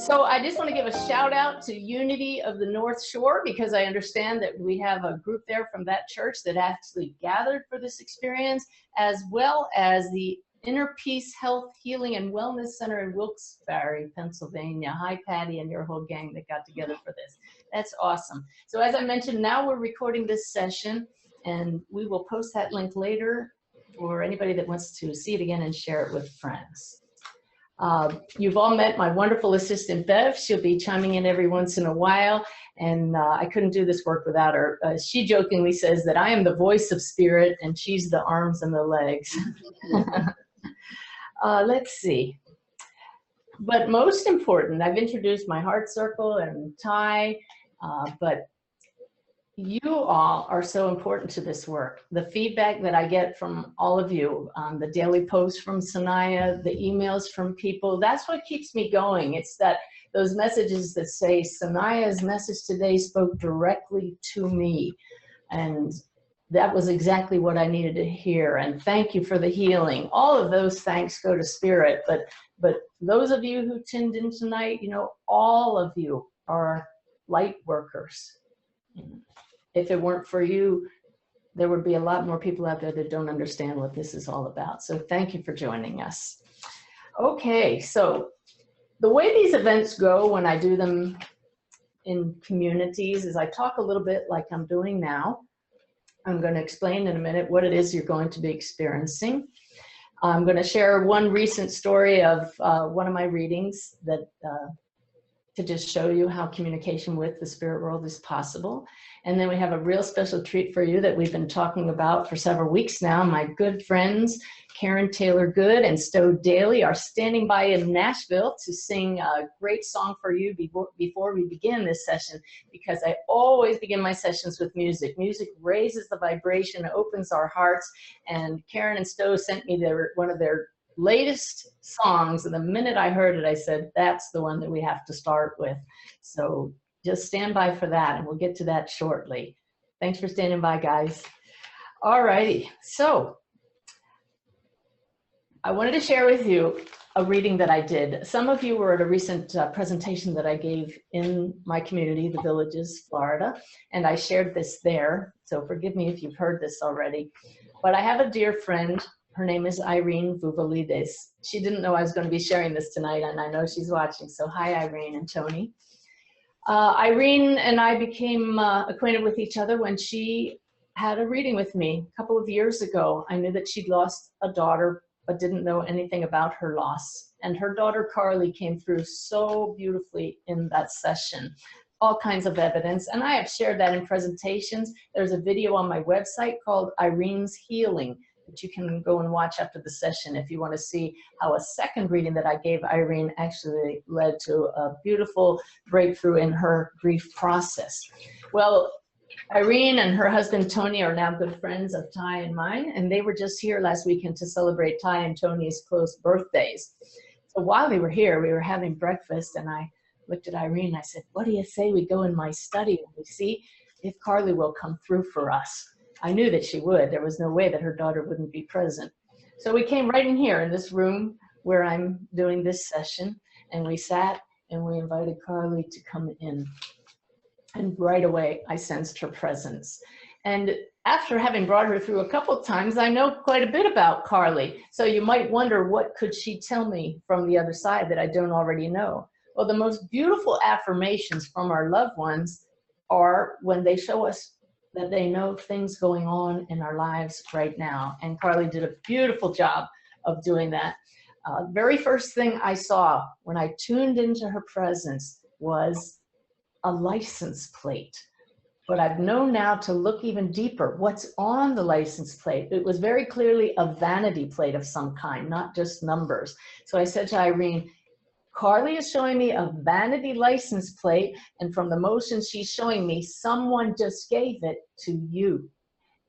So I just want to give a shout out to Unity of the North Shore, because I understand that we have a group there from that church that actually gathered for this experience, as well as the Inner Peace Health, Healing, and Wellness Center in Wilkes-Barre, Pennsylvania. Hi, Patty, and your whole gang that got together for this. That's awesome. So as I mentioned, now we're recording this session, and we will post that link later for anybody that wants to see it again and share it with friends. You've all met my wonderful assistant, Bev. She'll be chiming in every once in a while, and I couldn't do this work without her. She jokingly says that I am the voice of spirit, and she's the arms and the legs. Let's see. But most important, I've introduced my heart circle and Ty, but you all are so important to this work. The feedback that I get from all of you, the daily posts from Sanaya, the emails from people, that's what keeps me going. It's that those messages that say, Sanaya's message today spoke directly to me. And that was exactly what I needed to hear. And thank you for the healing. All of those thanks go to Spirit. But those of you who tuned in tonight, you know, all of you are light workers. If it weren't for you, there would be a lot more people out there that don't understand what this is all about. So thank you for joining us. Okay, so the way these events go when I do them in communities is I talk a little bit like I'm doing now. I'm going to explain in a minute what it is you're going to be experiencing. I'm going to share one recent story of one of my readings that to just show you how communication with the spirit world is possible. And then we have a real special treat for you that we've been talking about for several weeks now. My good friends, Karen Taylor Good and Stowe Daly, are standing by in Nashville to sing a great song for you before we begin this session, because I always begin my sessions with music. Music raises the vibration, opens our hearts, and Karen and Stowe sent me one of their latest songs, and the minute I heard it, I said, that's the one that we have to start with. So just stand by for that, and we'll get to that shortly. Thanks for standing by, guys. All righty, so I wanted to share with you a reading that I did. Some of you were at a recent presentation that I gave in my community, the Villages, Florida, and I shared this there, so forgive me if you've heard this already. But I have a dear friend. Her name is Irene Vuvalides. She didn't know I was going to be sharing this tonight, and I know she's watching, so hi, Irene and Tony. Irene and I became acquainted with each other when she had a reading with me a couple of years ago. I knew that she'd lost a daughter, but didn't know anything about her loss. And her daughter, Carly, came through so beautifully in that session. All kinds of evidence, and I have shared that in presentations. There's a video on my website called Irene's Healing, that you can go and watch after the session if you want to see how a second reading that I gave Irene actually led to a beautiful breakthrough in her grief process. Well, Irene and her husband Tony are now good friends of Ty and mine, and they were just here last weekend to celebrate Ty and Tony's close birthdays. So while they were here, we were having breakfast, and I looked at Irene and I said, what do you say we go in my study and we see if Carly will come through for us? I knew that she would. There was no way that her daughter wouldn't be present. So we came right in here in this room where I'm doing this session, and we sat and we invited Carly to come in. And right away, I sensed her presence. And after having brought her through a couple of times, I know quite a bit about Carly. So you might wonder, what could she tell me from the other side that I don't already know? Well, the most beautiful affirmations from our loved ones are when they show us that they know things going on in our lives right now. And Carly did a beautiful job of doing that. Very first thing I saw when I tuned into her presence was a license plate. But I've known now to look even deeper. What's on the license plate? It was very clearly a vanity plate of some kind, not just numbers. So I said to Irene, Carly is showing me a vanity license plate, and from the motion she's showing me, someone just gave it to you.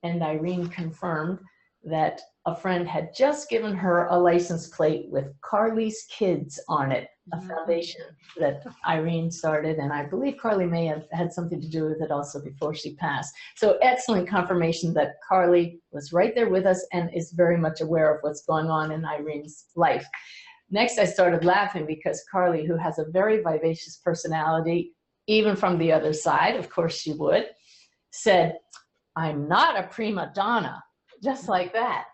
And Irene confirmed that a friend had just given her a license plate with Carly's kids on it, a foundation that Irene started, and I believe Carly may have had something to do with it also before she passed. So excellent confirmation that Carly was right there with us and is very much aware of what's going on in Irene's life. Next, I started laughing because Carly, who has a very vivacious personality, even from the other side, of course she would, said, "I'm not a prima donna," just like that.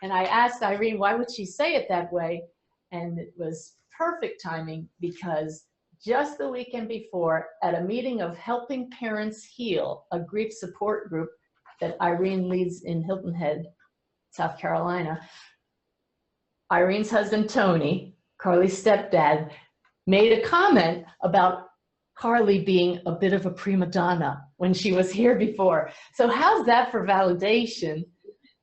And I asked Irene, why would she say it that way? And it was perfect timing because just the weekend before, at a meeting of Helping Parents Heal, a grief support group that Irene leads in Hilton Head, South Carolina, Irene's husband, Tony, Carly's stepdad, made a comment about Carly being a bit of a prima donna when she was here before. So how's that for validation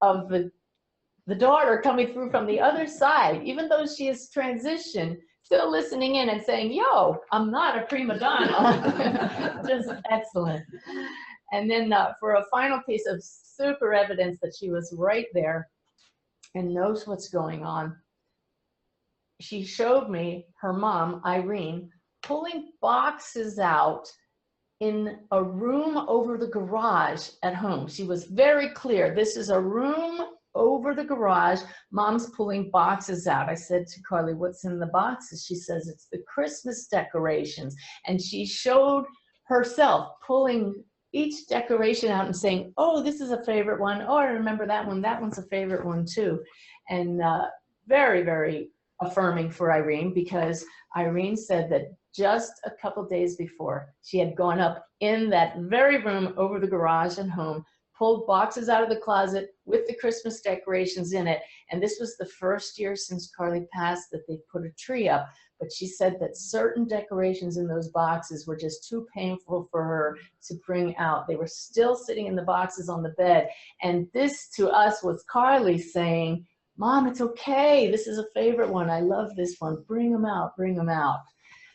of the daughter coming through from the other side, even though she has transitioned, still listening in and saying, yo, I'm not a prima donna. Just excellent. And then for a final piece of super evidence that she was right there and knows what's going on, she showed me her mom, Irene, pulling boxes out in a room over the garage at home. She was very clear. This is a room over the garage. Mom's pulling boxes out. I said to Carly, what's in the boxes? She says, it's the Christmas decorations. And she showed herself pulling each decoration out and saying, oh, this is a favorite one. Oh, I remember that one. That one's a favorite one too. And very, very affirming for Irene, because Irene said that just a couple days before, she had gone up in that very room over the garage and home, pulled boxes out of the closet with the Christmas decorations in it. And this was the first year since Carly passed that they put a tree up. But she said that certain decorations in those boxes were just too painful for her to bring out. They were still sitting in the boxes on the bed. And this to us was Carly saying, Mom, it's okay. This is a favorite one. I love this one. Bring them out, bring them out.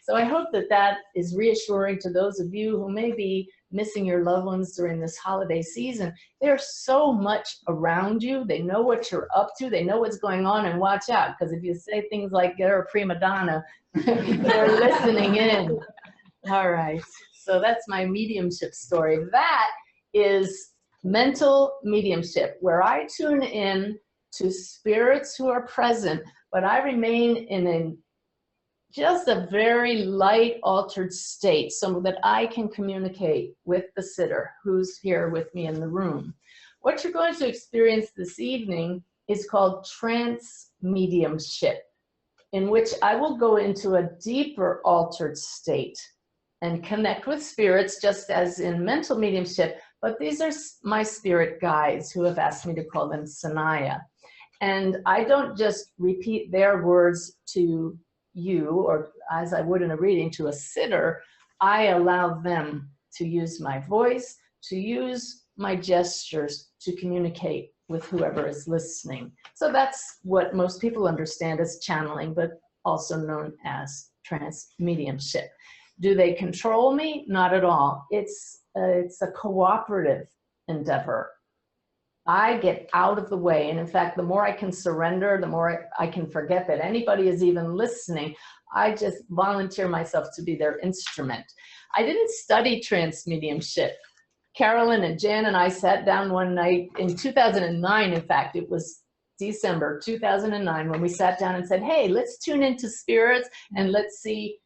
So I hope that that is reassuring to those of you who may be missing your loved ones during this holiday season. There's so much around you. They know what you're up to. They know what's going on, and watch out, because if you say things like you're a prima donna, they're listening in. All right, so that's my mediumship story. That is mental mediumship, where I tune in to spirits who are present, but I remain in just a very light altered state so that I can communicate with the sitter who's here with me in the room. What you're going to experience this evening is called trance mediumship, in which I will go into a deeper altered state and connect with spirits, just as in mental mediumship, but these are my spirit guides who have asked me to call them Sanaya. And I don't just repeat their words to you, or as I would in a reading to a sitter. I allow them to use my voice, to use my gestures to communicate with whoever is listening. So that's what most people understand as channeling, but also known as trance mediumship. Do they control me? Not at all. It's a cooperative endeavor. I get out of the way. And in fact, the more I can surrender, the more I can forget that anybody is even listening. I just volunteer myself to be their instrument. I didn't study trance mediumship. Carolyn and Jan and I sat down one night in 2009. In fact, it was December 2009 when we sat down and said, hey, let's tune into spirits and let's see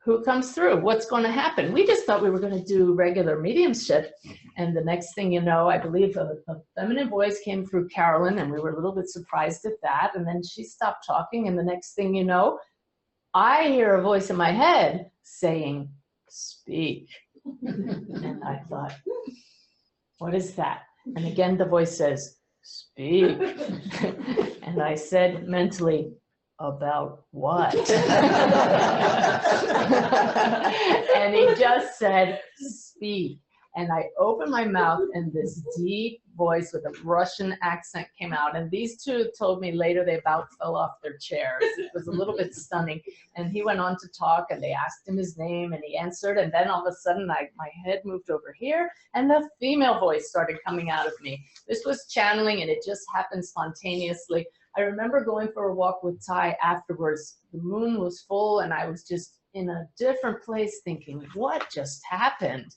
who comes through, what's going to happen. We just thought we were going to do regular mediumship. And the next thing you know, I believe a feminine voice came through Carolyn, and we were a little bit surprised at that. And then she stopped talking. And the next thing you know, I hear a voice in my head saying, speak. And I thought, what is that? And again, the voice says, speak. And I said mentally, about what? And he just said, speak. And I opened my mouth, and this deep voice with a Russian accent came out. And these two told me later they about fell off their chairs. It was a little bit stunning. And he went on to talk, and they asked him his name, and he answered. And then all of a sudden, my head moved over here, and the female voice started coming out of me. This was channeling, and it just happened spontaneously. I remember going for a walk with Ty afterwards. The moon was full, and I was just in a different place thinking, what just happened?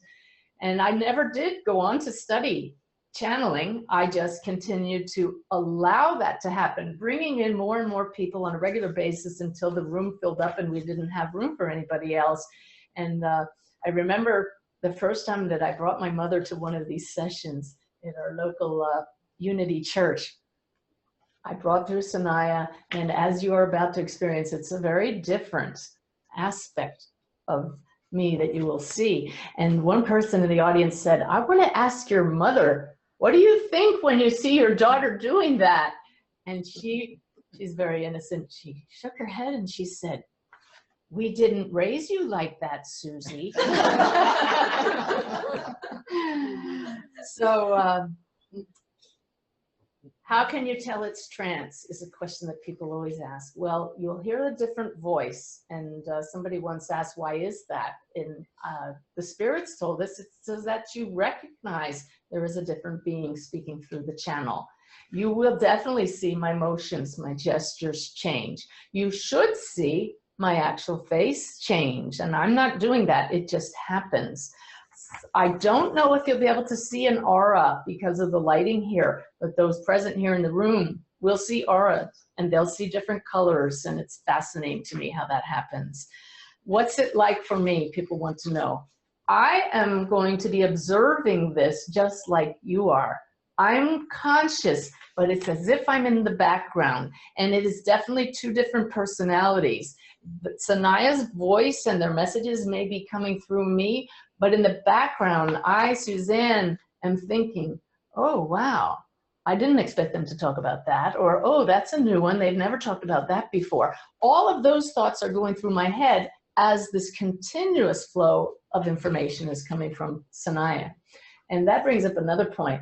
And I never did go on to study channeling, I just continued to allow that to happen, bringing in more and more people on a regular basis until the room filled up and we didn't have room for anybody else. And I remember the first time that I brought my mother to one of these sessions in our local Unity church. I brought through Sanaya, and as you are about to experience, it's a very different aspect of me that you will see. And one person in the audience said, I want to ask your mother, what do you think when you see your daughter doing that? And she's very innocent. She shook her head and she said, we didn't raise you like that, Susie. So how can you tell it's trance is a question that people always ask. Well, you'll hear a different voice. And somebody once asked, why is that? And the spirits told us it's so that you recognize there is a different being speaking through the channel. You will definitely see my motions, my gestures change. You should see my actual face change. And I'm not doing that. It just happens. I don't know if you'll be able to see an aura because of the lighting here, but those present here in the room will see auras and they'll see different colors, and it's fascinating to me how that happens. What's it like for me? People want to know. I am going to be observing this just like you are. I'm conscious, but it's as if I'm in the background, and it is definitely two different personalities. But Sanaya's voice and their messages may be coming through me, but in the background, I, Suzanne, am thinking, oh, wow, I didn't expect them to talk about that. Or, oh, that's a new one. They've never talked about that before. All of those thoughts are going through my head as this continuous flow of information is coming from Sanaya. And that brings up another point.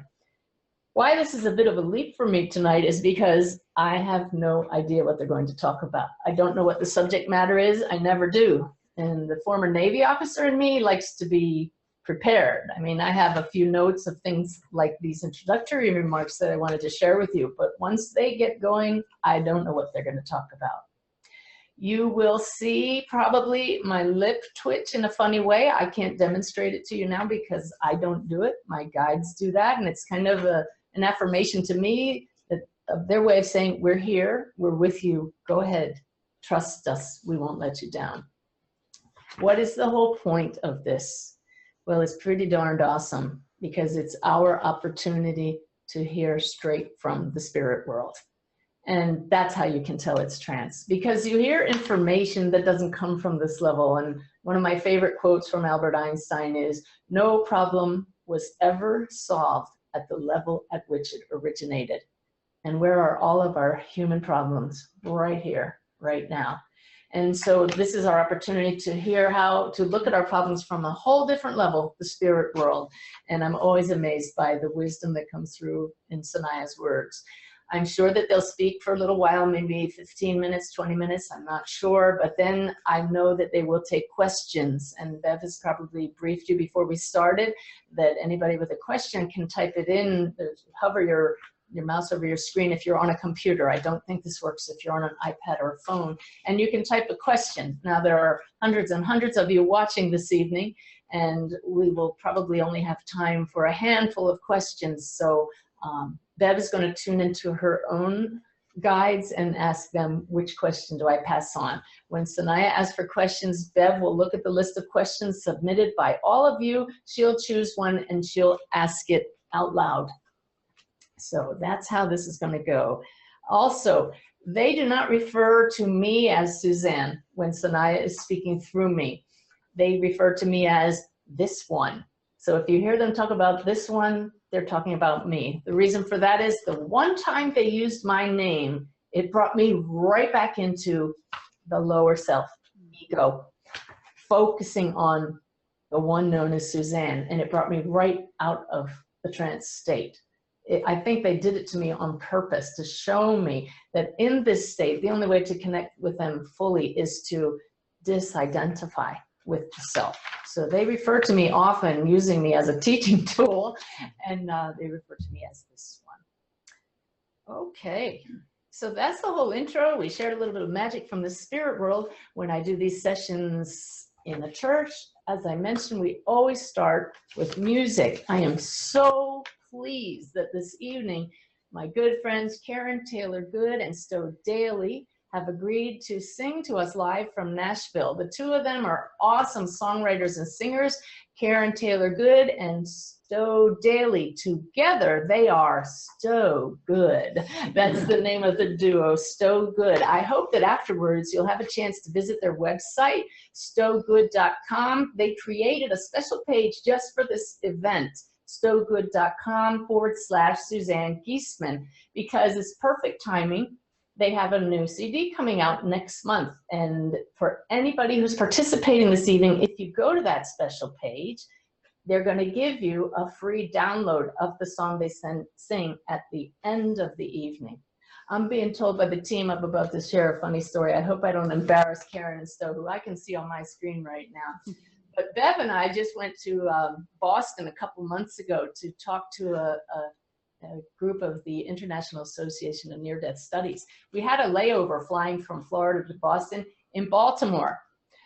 Why this is a bit of a leap for me tonight is because I have no idea what they're going to talk about. I don't know what the subject matter is. I never do. And the former Navy officer in me likes to be prepared. I mean, I have a few notes of things like these introductory remarks that I wanted to share with you, but once they get going, I don't know what they're going to talk about. You will see probably my lip twitch in a funny way. I can't demonstrate it to you now because I don't do it. My guides do that, and it's kind of an affirmation to me that of their way of saying, we're here, we're with you, go ahead, trust us, we won't let you down. What is the whole point of this? Well, it's pretty darned awesome because it's our opportunity to hear straight from the spirit world. And that's how you can tell it's trance, because you hear information that doesn't come from this level. And one of my favorite quotes from Albert Einstein is, no problem was ever solved at the level at which it originated. And where are all of our human problems? Right here, right now. And so this is our opportunity to hear how to look at our problems from a whole different level, the spirit world. And I'm always amazed by the wisdom that comes through in Sanaya's words. I'm sure that they'll speak for a little while, maybe 15 minutes, 20 minutes, I'm not sure. But then I know that they will take questions. And Bev has probably briefed you before we started that anybody with a question can type it in, hover your mouse over your screen if you're on a computer. I don't think this works if you're on an iPad or a phone. And you can type a question. Now there are hundreds and hundreds of you watching this evening, and we will probably only have time for a handful of questions. So Bev is going to tune into her own guides and ask them, which question do I pass on? When Sanaya asks for questions, Bev will look at the list of questions submitted by all of you. She'll choose one and she'll ask it out loud. So that's how this is going to go. Also, they do not refer to me as Suzanne when Sanaya is speaking through me. They refer to me as this one. So if you hear them talk about this one, they're talking about me. The reason for that is the one time they used my name, it brought me right back into the lower self, ego, focusing on the one known as Suzanne, and it brought me right out of the trance state. I think they did it to me on purpose to show me that in this state, the only way to connect with them fully is to disidentify with the self. So they refer to me often using me as a teaching tool, and they refer to me as this one. Okay, so that's the whole intro. We shared a little bit of magic from the spirit world. When I do these sessions in the church, as I mentioned, we always start with music. I am so pleased that this evening, my good friends Karen Taylor Good and Stowe Daly have agreed to sing to us live from Nashville. The two of them are awesome songwriters and singers, Karen Taylor Good and Stowe Daly. Together, they are Stowe Good. That's the name of the duo, Stowe Good. I hope that afterwards you'll have a chance to visit their website, stowegood.com. They created a special page just for this event, stowegood.com/Suzanne Giesman, because it's perfect timing. They have a new CD coming out next month. And for anybody who's participating this evening, if you go to that special page, they're going to give you a free download of the song they sing at the end of the evening. I'm being told by the team I'm about to share a funny story. I hope I don't embarrass Karen and Stowe, who I can see on my screen right now. But Bev and I just went to Boston a couple months ago to talk to a group of the International Association of Near-Death Studies. We had a layover flying from Florida to Boston in Baltimore.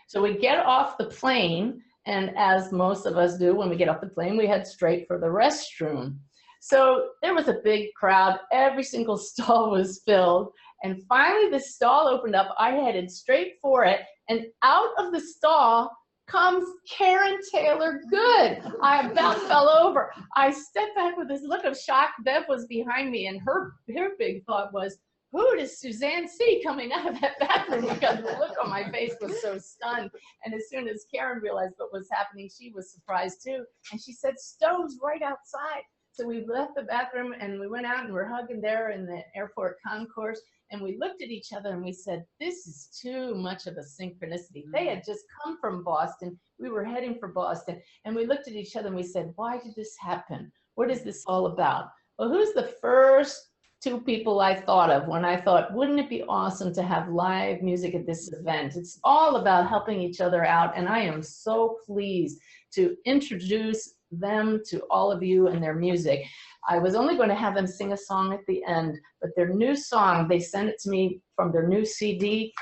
So we get off the plane, and as most of us do when we get off the plane, we head straight for the restroom. So there was a big crowd. Every single stall was filled. And finally the stall opened up. I headed straight for it, and out of the stall comes Karen Taylor Good. I about fell over. I stepped back with this look of shock. Bev was behind me, and her big thought was, who does Suzanne see coming out of that bathroom? Because the look on my face was so stunned. And as soon as Karen realized what was happening, she was surprised too. And she said, Stowe's right outside. So we left the bathroom and we went out and we're hugging there in the airport concourse. And we looked at each other and we said, this is too much of a synchronicity. They had just come from Boston. We were heading for Boston. And we looked at each other and we said, why did this happen? What is this all about? Well, who's the first two people I thought of when I thought, wouldn't it be awesome to have live music at this event? It's all about helping each other out. And I am so pleased to introduce them to all of you and their music. I was only going to have them sing a song at the end, but their new song, they sent it to me from their new CD.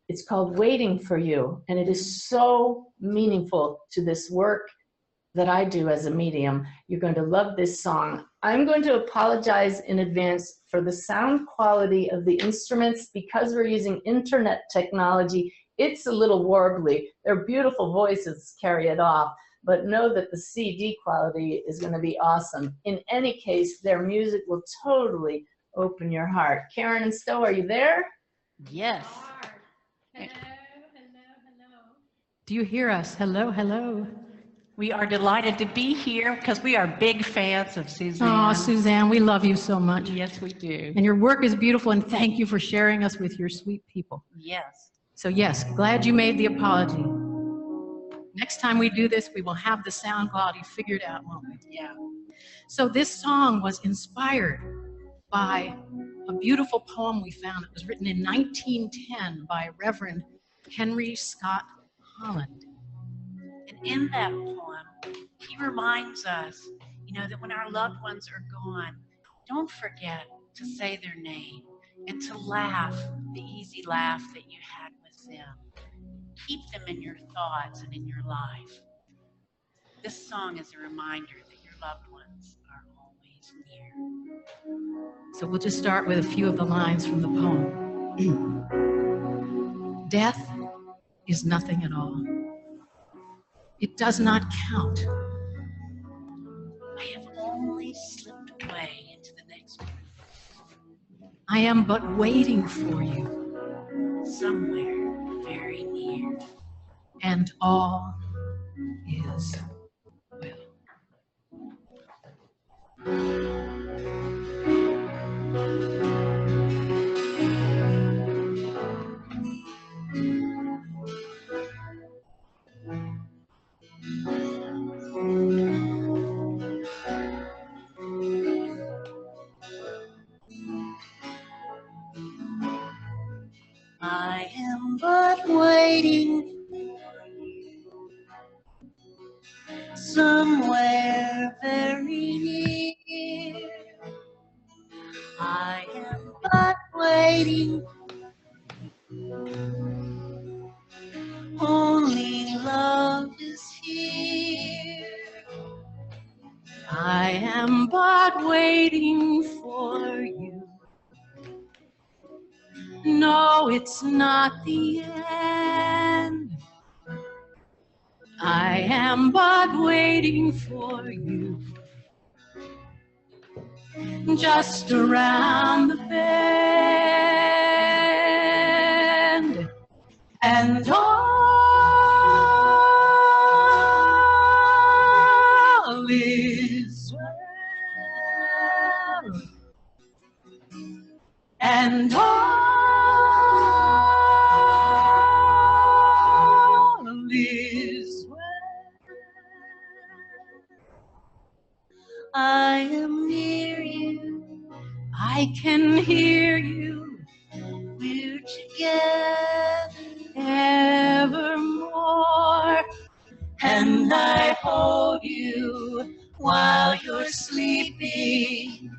It's called Waiting for You, and it is so meaningful to this work that I do as a medium. You're going to love this song. I'm going to apologize in advance for the sound quality of the instruments because we're using internet technology. It's a little warbly. Their beautiful voices carry it off. But know that the CD quality is going to be awesome. In any case, their music will totally open your heart. Karen and Stowe, are you there? Yes. Hello, hello, hello. Do you hear us? Hello, hello. We are delighted to be here because we are big fans of Suzanne. Oh, Suzanne, we love you so much. Yes, we do. And your work is beautiful, and thank you for sharing us with your sweet people. Yes. So yes, glad you made the apology. Next time we do this, we will have the sound quality figured out, won't we? Yeah. So this song was inspired by a beautiful poem we found. It was written in 1910 by Reverend Henry Scott Holland. And in that poem, he reminds us, that when our loved ones are gone, don't forget to say their name and to laugh the easy laugh that you had with them. Keep them in your thoughts and in your life. This song is a reminder that your loved ones are always near. So we'll just start with a few of the lines from the poem. Death is nothing at all. It does not count. I have only slipped away into the next room. I am but waiting for you. Somewhere very near. And all is well. I am but waiting somewhere very near. I am but waiting. Only love is here. I am but but waiting for you. No, it's not the end. I am but waiting for you. Just around the bend. And all is well. And all is well. I am near you. I can hear you. We're together evermore. And I hold you while you're sleeping.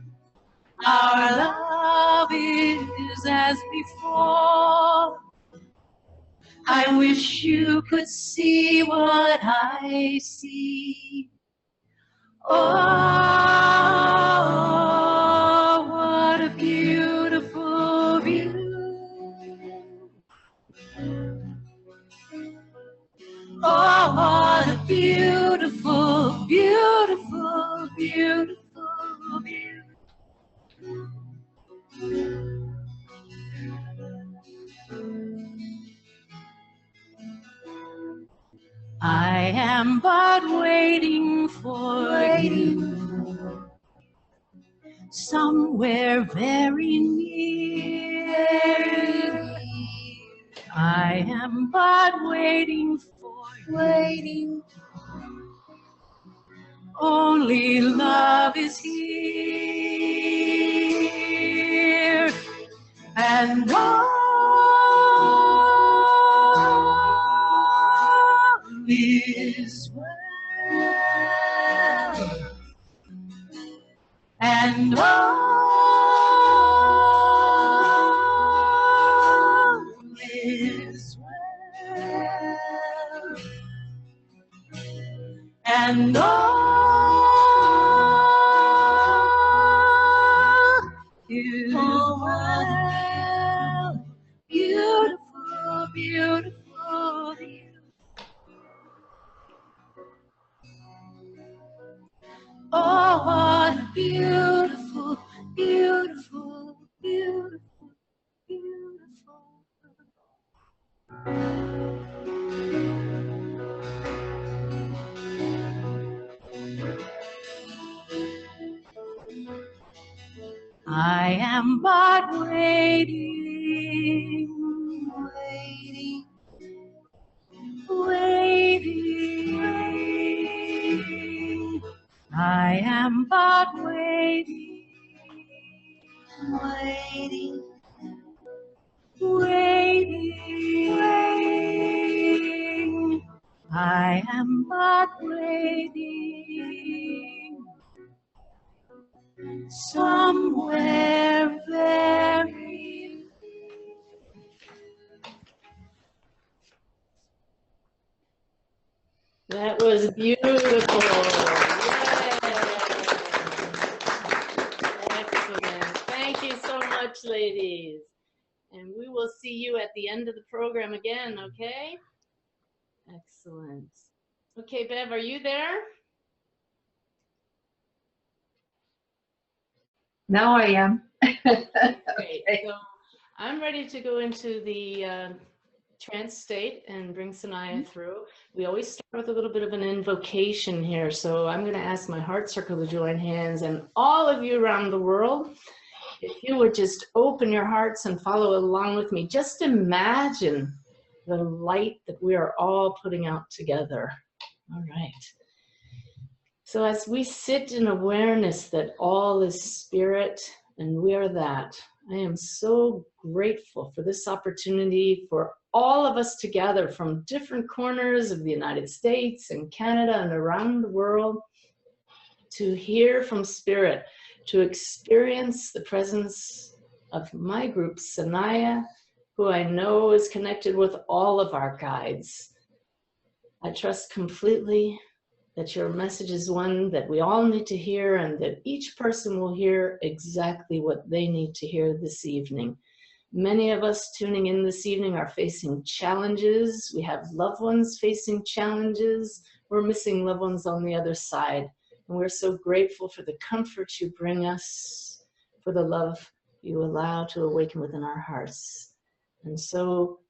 Our love is as before. I wish you could see what I see. Oh, what a beautiful view. Oh, what a beautiful, beautiful, beautiful view. I am but waiting for you. Somewhere very near. I am but waiting for you. Only love is here. And all is well. And all is well. And all is well. Beautiful, beautiful, beautiful. Oh, what a beautiful, beautiful, beautiful, beautiful. I am but waiting, waiting, waiting. I am but waiting, waiting, waiting, waiting. I am but waiting. Somewhere very. That was beautiful. Yay. Excellent. Thank you so much, ladies. And we will see you at the end of the program again, okay? Excellent. Okay, Bev, are you there? Now I am. Great. So I'm ready to go into the trance state and bring Sanaya through. We always start with a little bit of an invocation here. So I'm going to ask my heart circle to join hands, and all of you around the world, if you would just open your hearts and follow along with me. Just imagine the light that we are all putting out together. All right. So as we sit in awareness that all is spirit and we are that, I am so grateful for this opportunity for all of us together from different corners of the United States and Canada and around the world to hear from spirit, to experience the presence of my group, Sanaya, who I know is connected with all of our guides. I trust completely that your message is one that we all need to hear, and that each person will hear exactly what they need to hear this evening. Many of us tuning in this evening are facing challenges. We have loved ones facing challenges. We're missing loved ones on the other side. And we're so grateful for the comfort you bring us, for the love you allow to awaken within our hearts. And so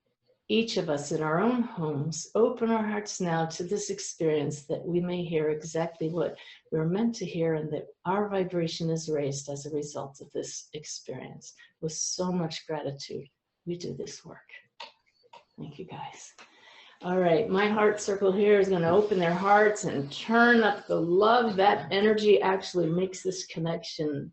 each of us in our own homes, open our hearts now to this experience, that we may hear exactly what we're meant to hear, and that our vibration is raised as a result of this experience. With so much gratitude, we do this work. Thank you, guys. All right, my heart circle here is going to open their hearts and turn up the love. That energy actually makes this connection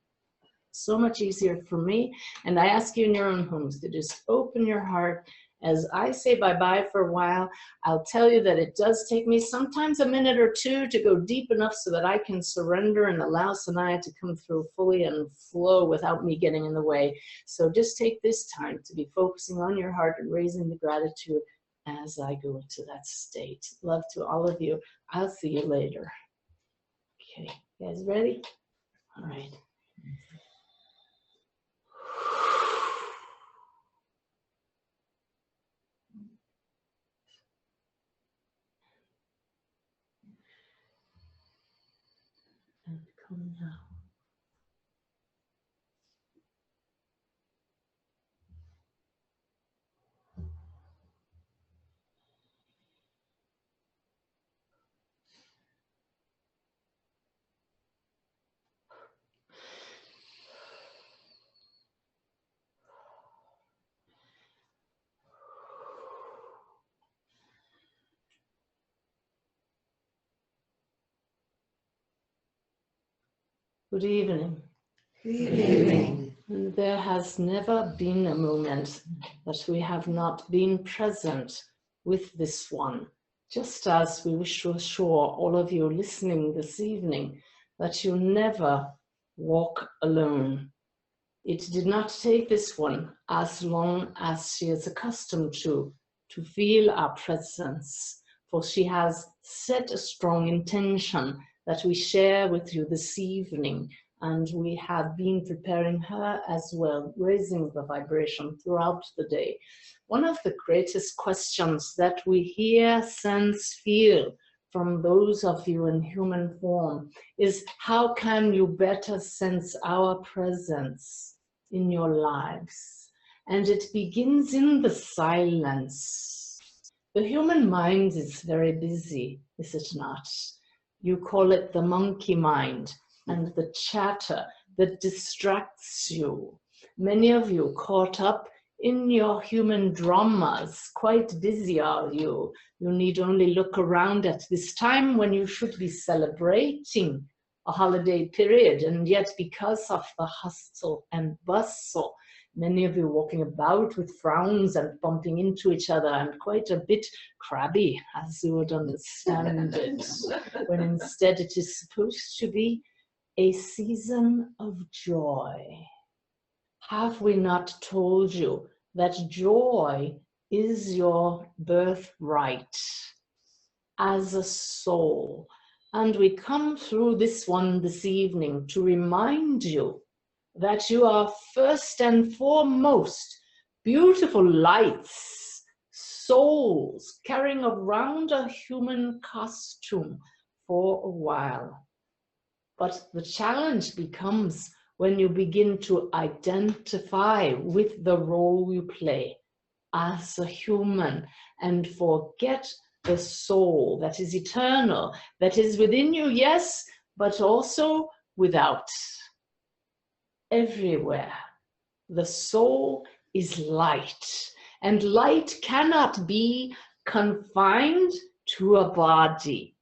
so much easier for me. And I ask you in your own homes to just open your heart. As I say bye-bye for a while, I'll tell you that it does take me sometimes a minute or two to go deep enough so that I can surrender and allow Sanaya to come through fully and flow without me getting in the way. So just take this time to be focusing on your heart and raising the gratitude as I go into that state. Love to all of you. I'll see you later. Okay, you guys ready? All right. And come now. Good evening. Good evening. And there has never been a moment that we have not been present with this one, just as we wish to assure all of you listening this evening that you never walk alone. It did not take this one as long as she is accustomed to feel our presence, for she has set a strong intention that we share with you this evening, and we have been preparing her as well, raising the vibration throughout the day. One of the greatest questions that we hear, sense, feel from those of you in human form is, how can you better sense our presence in your lives? And it begins in the silence. The human mind is very busy, is it not? You call it the monkey mind and the chatter that distracts you. Many of you caught up in your human dramas, quite busy are you. You need only look around at this time when you should be celebrating a holiday period, and yet because of the hustle and bustle, many of you walking about with frowns and bumping into each other and quite a bit crabby, as you would understand it, when instead it is supposed to be a season of joy. Have we not told you that joy is your birthright as a soul? And we come through this one this evening to remind you that you are first and foremost beautiful lights, souls carrying around a human costume for a while. But the challenge becomes when you begin to identify with the role you play as a human and forget the soul that is eternal, that is within you, yes, but also without. Everywhere. The soul is light, and light cannot be confined to a body.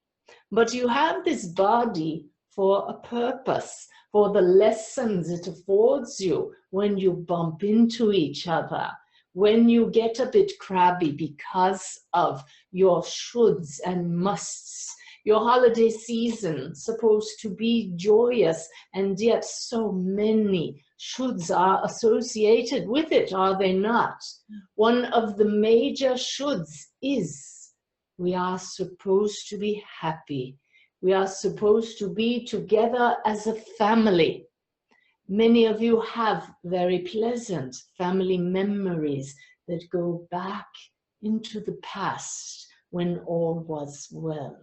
But you have this body for a purpose, for the lessons it affords you when you bump into each other, when you get a bit crabby because of your shoulds and musts. Your holiday season supposed to be joyous, and yet so many shoulds are associated with it, are they not? One of the major shoulds is we are supposed to be happy. We are supposed to be together as a family. Many of you have very pleasant family memories that go back into the past when all was well.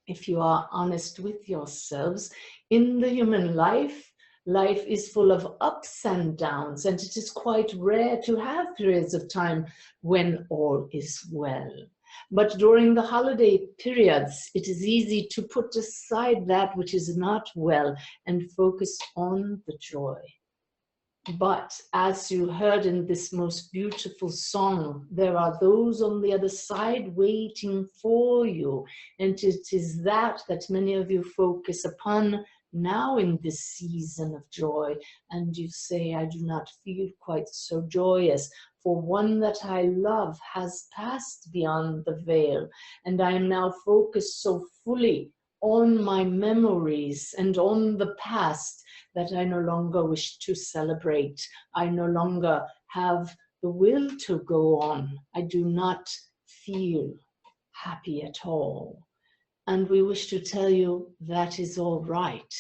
If you are honest with yourselves, in the human life, life is full of ups and downs, and it is quite rare to have periods of time when all is well. But during the holiday periods, it is easy to put aside that which is not well and focus on the joy. But as you heard in this most beautiful song, there are those on the other side waiting for you. And it is that many of you focus upon now in this season of joy. And you say, I do not feel quite so joyous, for one that I love has passed beyond the veil. And I am now focused so fully on my memories and on the past that I no longer wish to celebrate. I no longer have the will to go on. I do not feel happy at all. And we wish to tell you that is all right.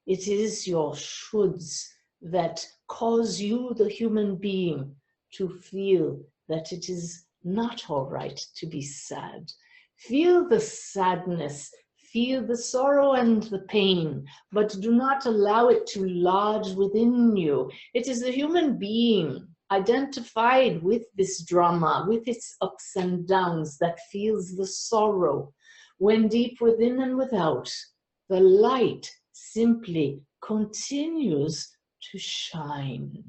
It is your shoulds that cause you, the human being, to feel that it is not all right to be sad. Feel the sadness, feel the sorrow and the pain, but do not allow it to lodge within you. It is the human being identified with this drama, with its ups and downs, that feels the sorrow, when deep within and without, the light simply continues to shine.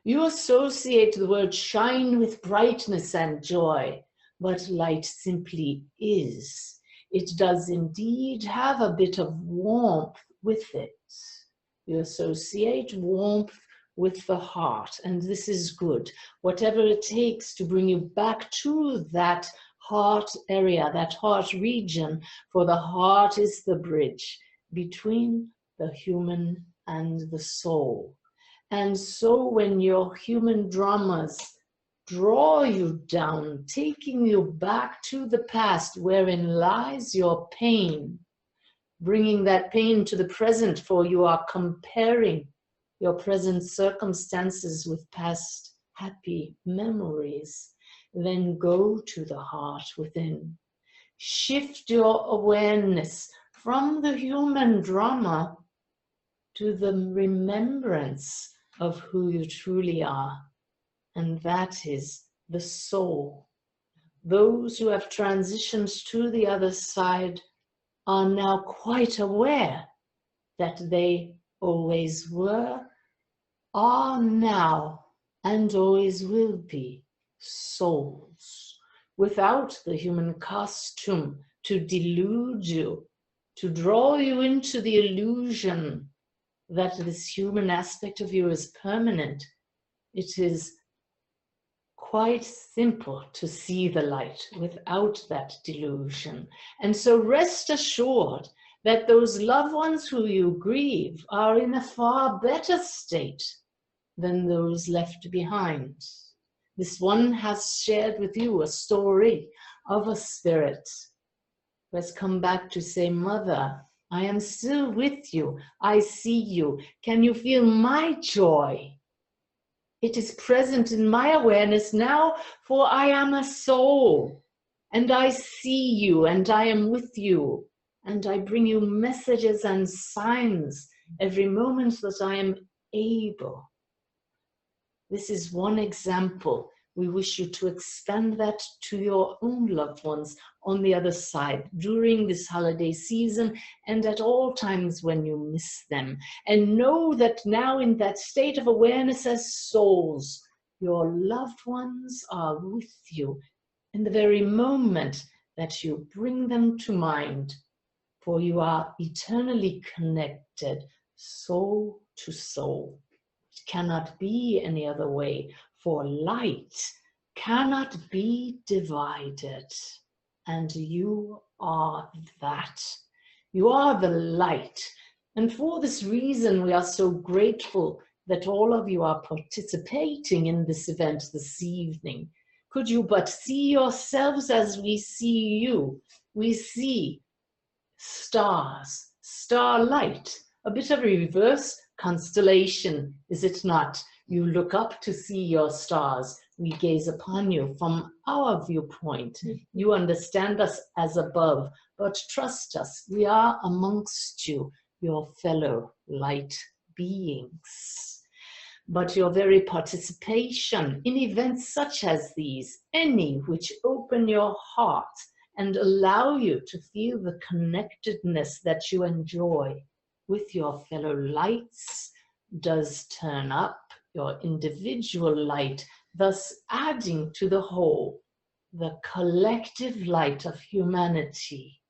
You associate the word shine with brightness and joy, but light simply is. It does indeed have a bit of warmth with it. You associate warmth with the heart, and this is good. Whatever it takes to bring you back to that heart area, that heart region, for the heart is the bridge between the human and the soul. And so when your human dramas draw you down, taking you back to the past wherein lies your pain, bringing that pain to the present, for you are comparing your present circumstances with past happy memories, then go to the heart within. Shift your awareness from the human drama to the remembrance of who you truly are, and that is the soul. Those who have transitioned to the other side are now quite aware that they always were, are now, and always will be souls, without the human costume to delude you, to draw you into the illusion that this human aspect of you is permanent. It is quite simple to see the light without that delusion. And so rest assured that those loved ones who you grieve are in a far better state than those left behind. This one has shared with you a story of a spirit who has come back to say, Mother, I am still with you. I see you. Can you feel my joy? It is present in my awareness now, for I am a soul, and I see you, and I am with you, and I bring you messages and signs every moment that I am able. This is one example. We wish you to expand that to your own loved ones on the other side during this holiday season and at all times when you miss them. And know that now in that state of awareness as souls, your loved ones are with you in the very moment that you bring them to mind, for you are eternally connected, soul to soul. It cannot be any other way. For light cannot be divided, and you are that. You are the light. And for this reason, we are so grateful that all of you are participating in this event this evening. Could you but see yourselves as we see you? We see Stars, starlight, a bit of a reverse constellation, is it not? You look up to see your stars. We gaze upon you from our viewpoint. You understand us as above, but trust us, we are amongst you, your fellow light beings. But your very participation in events such as these, any which open your heart and allow you to feel the connectedness that you enjoy with your fellow lights, does turn up your individual light, thus adding to the whole, the collective light of humanity.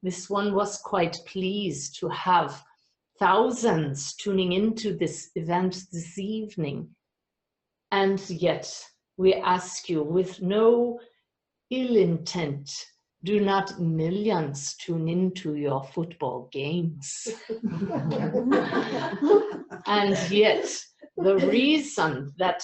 This one was quite pleased to have thousands tuning into this event this evening. And yet we ask you, with no ill intent, do not millions tune into your football games. And yet the reason that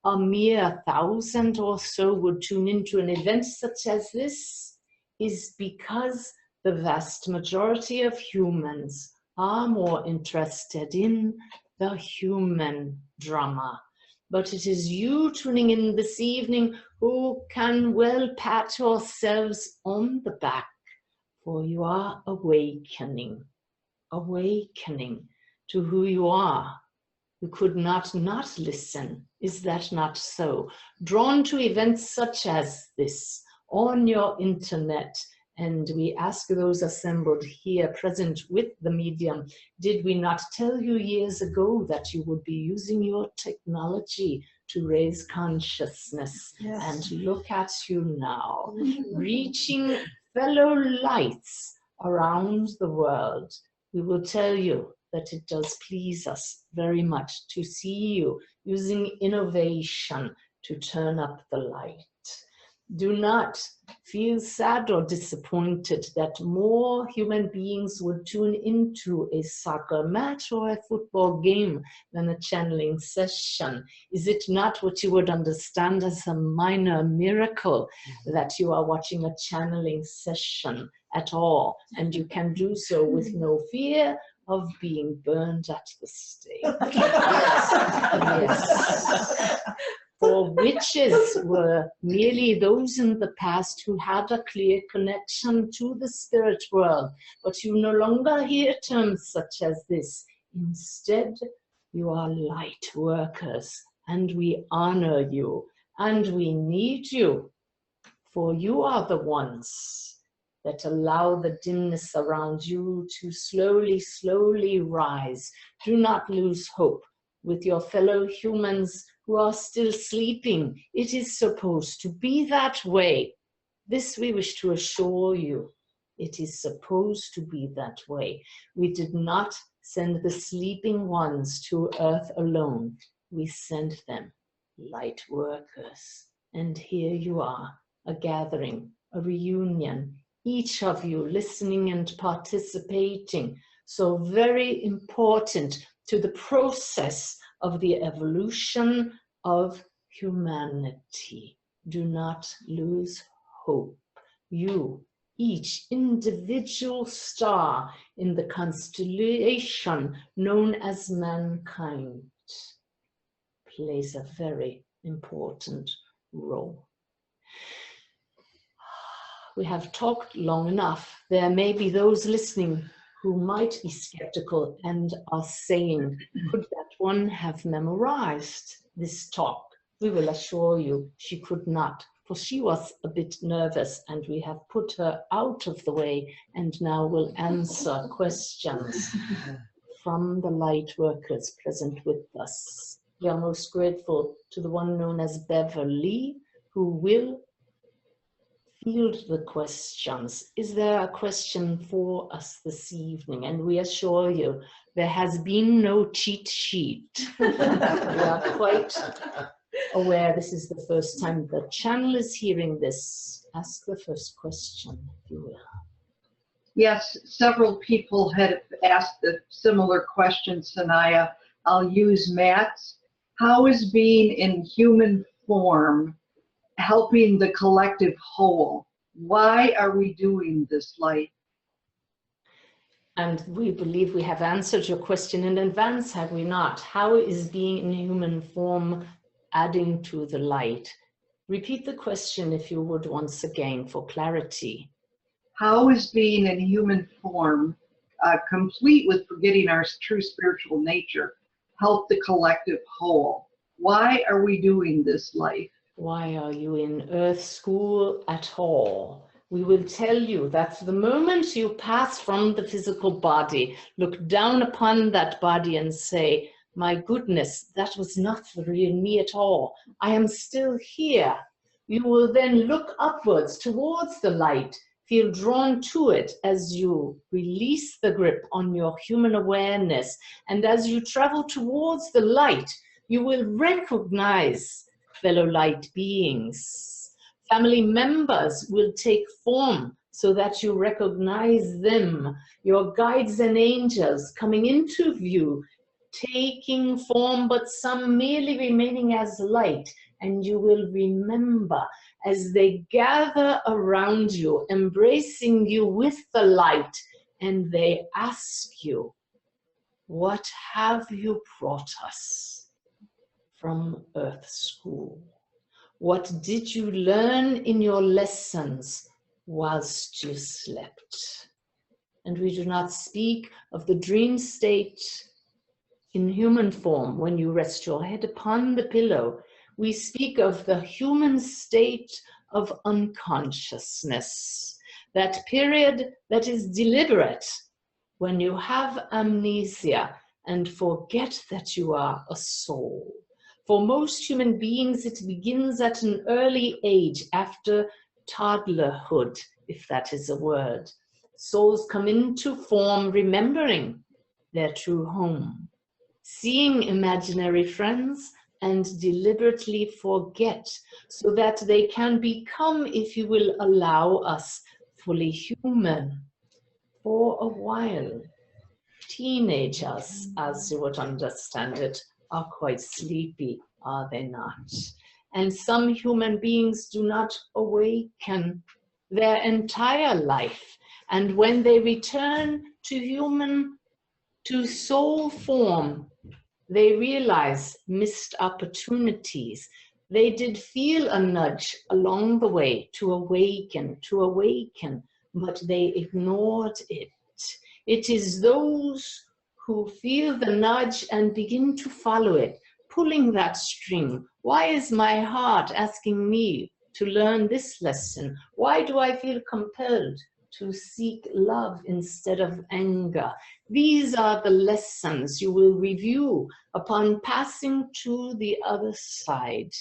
a mere 1,000 or so would tune into an event such as this is because the vast majority of humans are more interested in the human drama. But it is you tuning in this evening who can well pat yourselves on the back, for you are awakening to who you are. You could not listen. Is that not so? Drawn to events such as this on your internet. And we ask those assembled here present with the medium, did we not tell you years ago that you would be using your technology to raise consciousness? Yes. And look at you now, reaching fellow lights around the world. We will tell you that it does please us very much to see you using innovation to turn up the light. Do not feel sad or disappointed that more human beings would tune into a soccer match or a football game than a channeling session. Is it not what you would understand as a minor miracle that you are watching a channeling session at all, and you can do so with no fear of being burned at the stake? Yes. For witches were merely those in the past who had a clear connection to the spirit world, but you no longer hear terms such as this. Instead, you are light workers, and we honor you, and we need you, for you are the ones that allow the dimness around you to slowly rise. Do not lose hope with your fellow humans who are still sleeping. It is supposed to be that way. This we wish to assure you. It is supposed to be that way. We did not send the sleeping ones to earth alone. We sent them, light workers. And here you are, a gathering, a reunion, each of you listening and participating. So very important to the process of the evolution of humanity. Do not lose hope. You, each individual star in the constellation known as mankind, plays a very important role. We have talked long enough. There may be those listening who might be skeptical and are saying, could that one have memorized this talk? We will assure you she could not, for she was a bit nervous, and we have put her out of the way and now will answer questions from the light workers present with us. We are most grateful to the one known as Beverly, who will field the questions. Is there a question for us this evening? And we assure you, there has been no cheat sheet. We are quite aware this is the first time the channel is hearing this. Ask the first question, if you will. Yes, several people had asked a similar question, Sanaya. I'll use Matt's. How is being in human form helping the collective whole? Why are we doing this light? And we believe we have answered your question in advance, have we not? How is being in human form adding to the light? Repeat the question if you would once again for clarity. How is being in human form, complete with forgetting our true spiritual nature, help the collective whole? Why are we doing this life? Why are you in Earth School at all? We will tell you that the moment you pass from the physical body, look down upon that body and say, my goodness, that was not the real me at all. I am still here. You will then look upwards towards the light, feel drawn to it as you release the grip on your human awareness. And as you travel towards the light, you will recognize fellow light beings. Family members will take form so that you recognize them. Your guides and angels coming into view, taking form, but some merely remaining as light. And you will remember as they gather around you, embracing you with the light, and they ask you, what have you brought us from Earth School? What did you learn in your lessons whilst you slept? And we do not speak of the dream state in human form when you rest your head upon the pillow. We speak of the human state of unconsciousness, that period that is deliberate when you have amnesia and forget that you are a soul. For most human beings, it begins at an early age, after toddlerhood, if that is a word. Souls come into form remembering their true home, seeing imaginary friends, and deliberately forget so that they can become, if you will allow us, fully human for a while. Teenagers, as you would understand it, are quite sleepy, are they not? And some human beings do not awaken their entire life. And when they return to soul form, they realize missed opportunities. They did feel a nudge along the way to awaken, but they ignored it. It is those who feel the nudge and begin to follow it, pulling that string. Why is my heart asking me to learn this lesson? Why do I feel compelled to seek love instead of anger? These are the lessons you will review upon passing to the other side.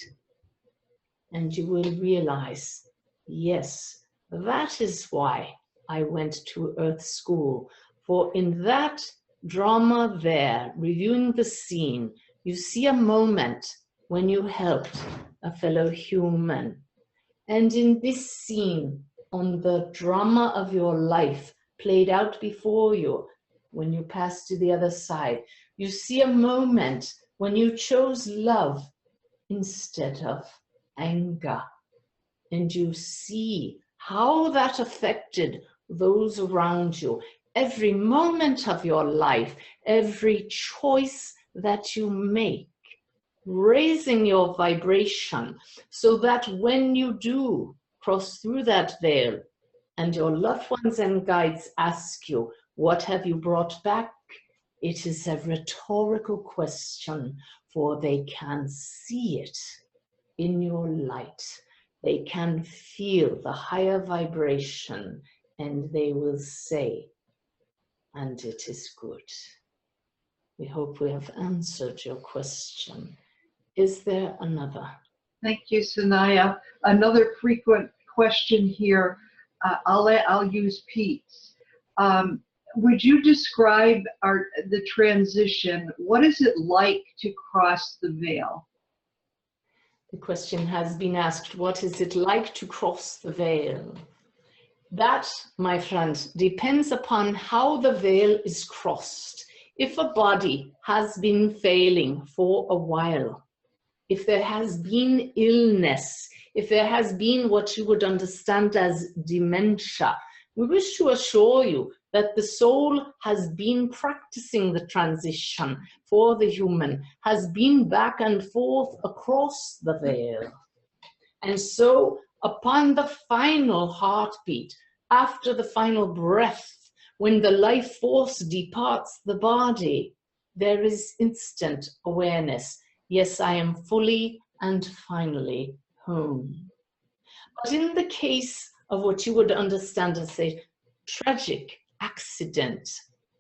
And you will realize, yes, that is why I went to Earth School. For in that drama there, reviewing the scene, you see a moment when you helped a fellow human. And in this scene, on the drama of your life played out before you, when you pass to the other side, you see a moment when you chose love instead of anger. And you see how that affected those around you. Every moment of your life, every choice that you make, raising your vibration so that when you do cross through that veil and your loved ones and guides ask you, what have you brought back? It is a rhetorical question, for they can see it in your light. They can feel the higher vibration, and they will say, and it is good. We hope we have answered your question. Is there another? Thank you, Sanaya. Another frequent question here. I'll use Pete's. Would you describe the transition? What is it like to cross the veil? The question has been asked, what is it like to cross the veil? That, my friend, depends upon how the veil is crossed. If a body has been failing for a while, if there has been illness, if there has been what you would understand as dementia, we wish to assure you that the soul has been practicing the transition for the human, has been back and forth across the veil. And so upon the final heartbeat, after the final breath, when the life force departs the body, there is instant awareness. Yes, I am fully and finally home. But in the case of what you would understand as a tragic accident,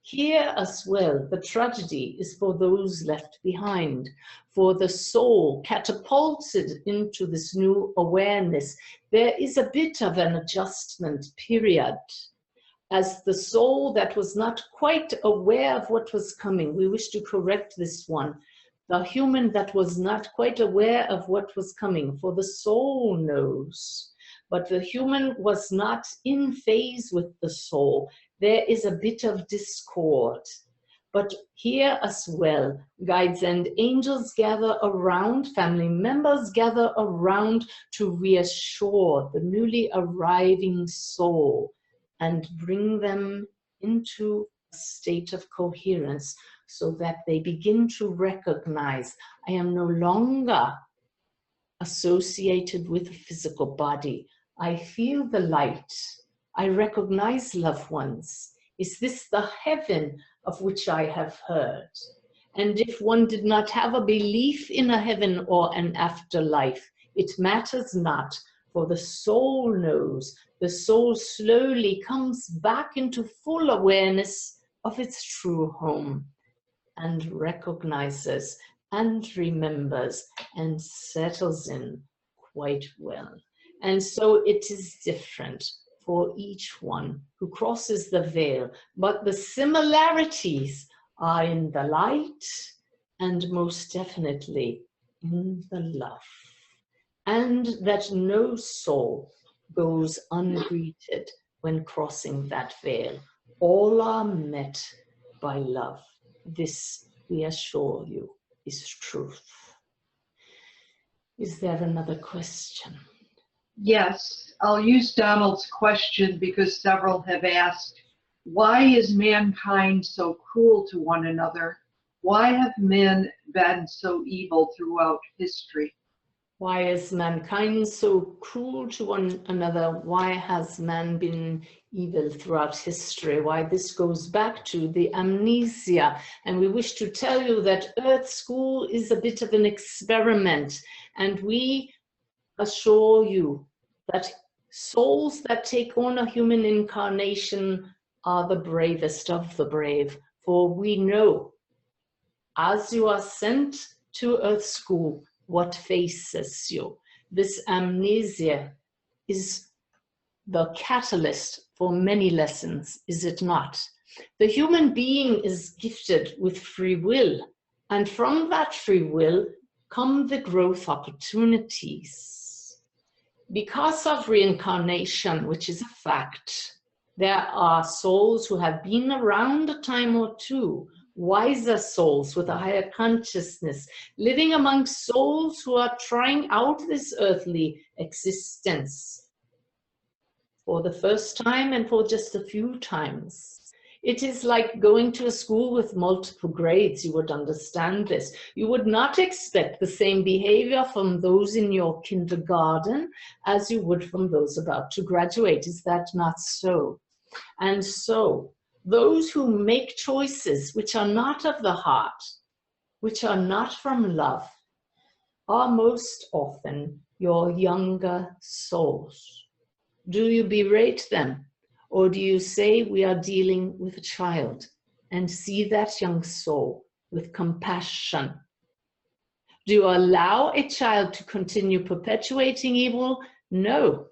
here as well, the tragedy is for those left behind, for the soul catapulted into this new awareness. There is a bit of an adjustment period. As the soul that was not quite aware of what was coming, we wish to correct this one. The human that was not quite aware of what was coming, for the soul knows. But the human was not in phase with the soul. There is a bit of discord. But here as well, guides and angels gather around, family members gather around to reassure the newly arriving soul and bring them into a state of coherence so that they begin to recognize, I am no longer associated with a physical body. I feel the light. I recognize loved ones. Is this the heaven of which I have heard? And if one did not have a belief in a heaven or an afterlife, it matters not, for the soul knows. The soul slowly comes back into full awareness of its true home and recognizes and remembers and settles in quite well. And so it is different for each one who crosses the veil, but the similarities are in the light and most definitely in the love. And that no soul goes ungreeted when crossing that veil. All are met by love. This, we assure you, is truth. Is there another question? Yes, I'll use Donald's question because several have asked, why is mankind so cruel to one another? Why have men been so evil throughout history? Why is mankind so cruel to one another? Why has man been evil throughout history? Why this goes back to the amnesia. And we wish to tell you that Earth School is a bit of an experiment. And we assure you that souls that take on a human incarnation are the bravest of the brave. For we know, as you are sent to Earth School, what faces you. This amnesia is the catalyst for many lessons, is it not? The human being is gifted with free will, and from that free will come the growth opportunities. Because of reincarnation, which is a fact, there are souls who have been around a time or two, wiser souls with a higher consciousness, living among souls who are trying out this earthly existence for the first time and for just a few times. It is like going to a school with multiple grades. You would understand this. You would not expect the same behavior from those in your kindergarten as you would from those about to graduate. Is that not so? And so, those who make choices which are not of the heart, which are not from love, are most often your younger souls. Do you berate them? Or do you say we are dealing with a child and see that young soul with compassion? Do you allow a child to continue perpetuating evil? No.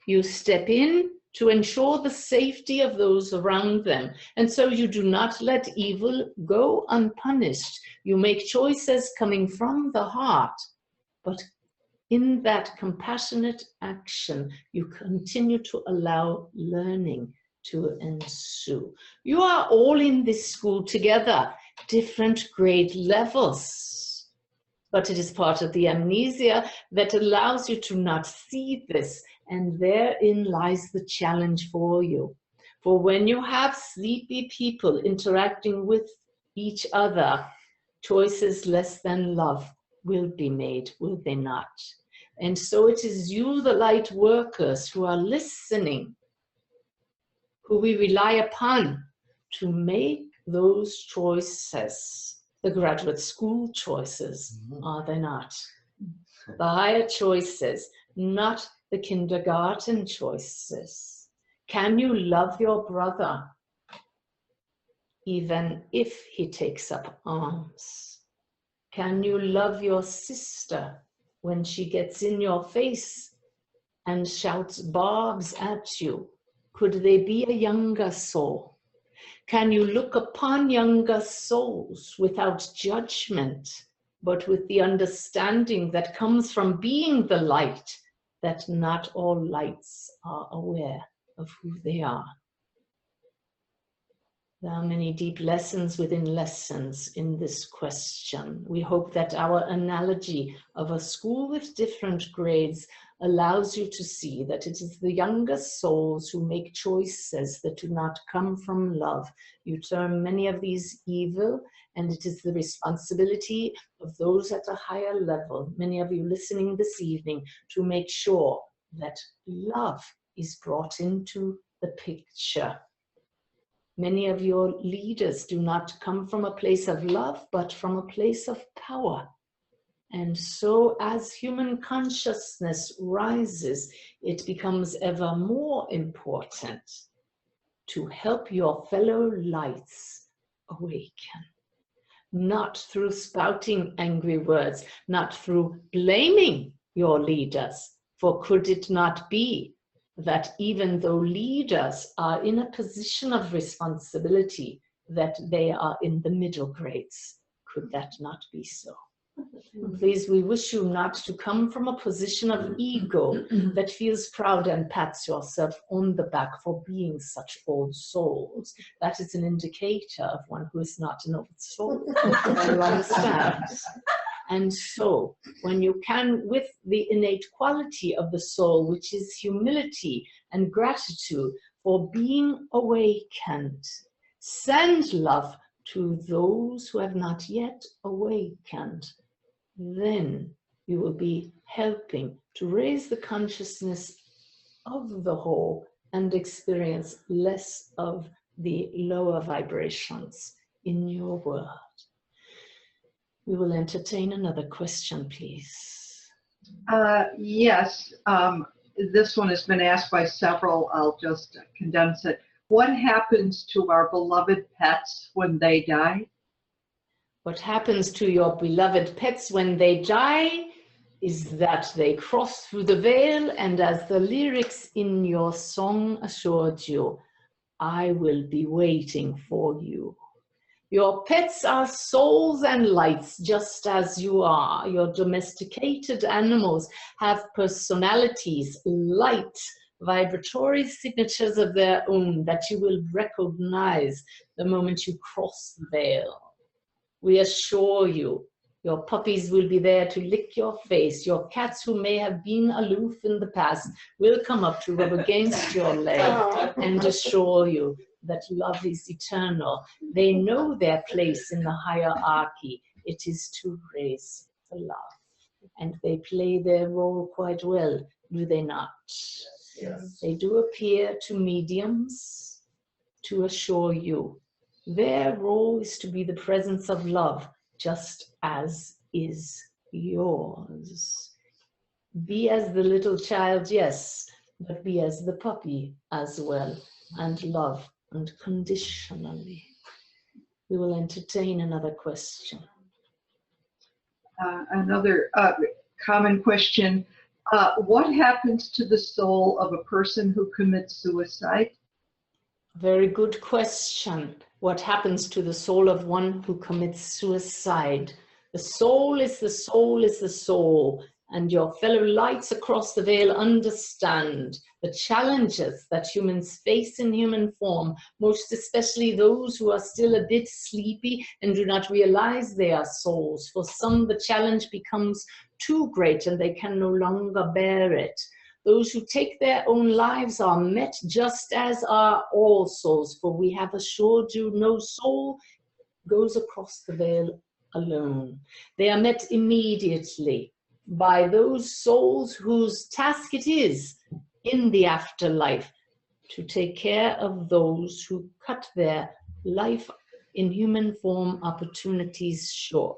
You step in to ensure the safety of those around them. And so you do not let evil go unpunished. You make choices coming from the heart, but in that compassionate action, you continue to allow learning to ensue. You are all in this school together, different grade levels. But it is part of the amnesia that allows you to not see this. And therein lies the challenge for you. For when you have sleepy people interacting with each other, choices less than love will be made, will they not? And so it is you, the light workers, who are listening, who we rely upon to make those choices, the graduate school choices, are they not? The higher choices, not the kindergarten choices. Can you love your brother even if he takes up arms? Can you love your sister when she gets in your face and shouts barbs at you? Could they be a younger soul? Can you look upon younger souls without judgment, but with the understanding that comes from being the light, that not all lights are aware of who they are? There are many deep lessons within lessons in this question. We hope that our analogy of a school with different grades allows you to see that it is the younger souls who make choices that do not come from love. You term many of these evil, and it is the responsibility of those at a higher level, many of you listening this evening, to make sure that love is brought into the picture. Many of your leaders do not come from a place of love, but from a place of power. And so as human consciousness rises, it becomes ever more important to help your fellow lights awaken. Not through spouting angry words, not through blaming your leaders, for could it not be that even though leaders are in a position of responsibility, that they are in the middle grades? Could that not be so? Please, we wish you not to come from a position of ego that feels proud and pats yourself on the back for being such old souls. That is an indicator of one who is not an old soul. You understand? And so, when you can, with the innate quality of the soul, which is humility and gratitude for being awakened, send love to those who have not yet awakened, then you will be helping to raise the consciousness of the whole and experience less of the lower vibrations in your world. We will entertain another question, please. Yes, this one has been asked by several. I'll just condense it. What happens to our beloved pets when they die? What happens to your beloved pets when they die is that they cross through the veil, and as the lyrics in your song assured you, I will be waiting for you. Your pets are souls and lights, just as you are. Your domesticated animals have personalities, light, vibratory signatures of their own that you will recognize the moment you cross the veil. We assure you, your puppies will be there to lick your face. Your cats who may have been aloof in the past will come up to rub against your leg and assure you that love is eternal. They know their place in the hierarchy. It is to raise the love. And they play their role quite well, do they not? Yes. They do appear to mediums to assure you. Their role is to be the presence of love, just as is yours. Be as the little child, yes, but be as the puppy as well, and love unconditionally. We will entertain another question. Another common question. What happens to the soul of a person who commits suicide? Very good question. What happens to the soul of one who commits suicide? The soul is the soul is the soul, and your fellow lights across the veil understand the challenges that humans face in human form, most especially those who are still a bit sleepy and do not realize they are souls. For some, the challenge becomes too great and they can no longer bear it. Those who take their own lives are met just as are all souls, for we have assured you no soul goes across the veil alone. They are met immediately by those souls whose task it is in the afterlife to take care of those who cut their life in human form opportunities short.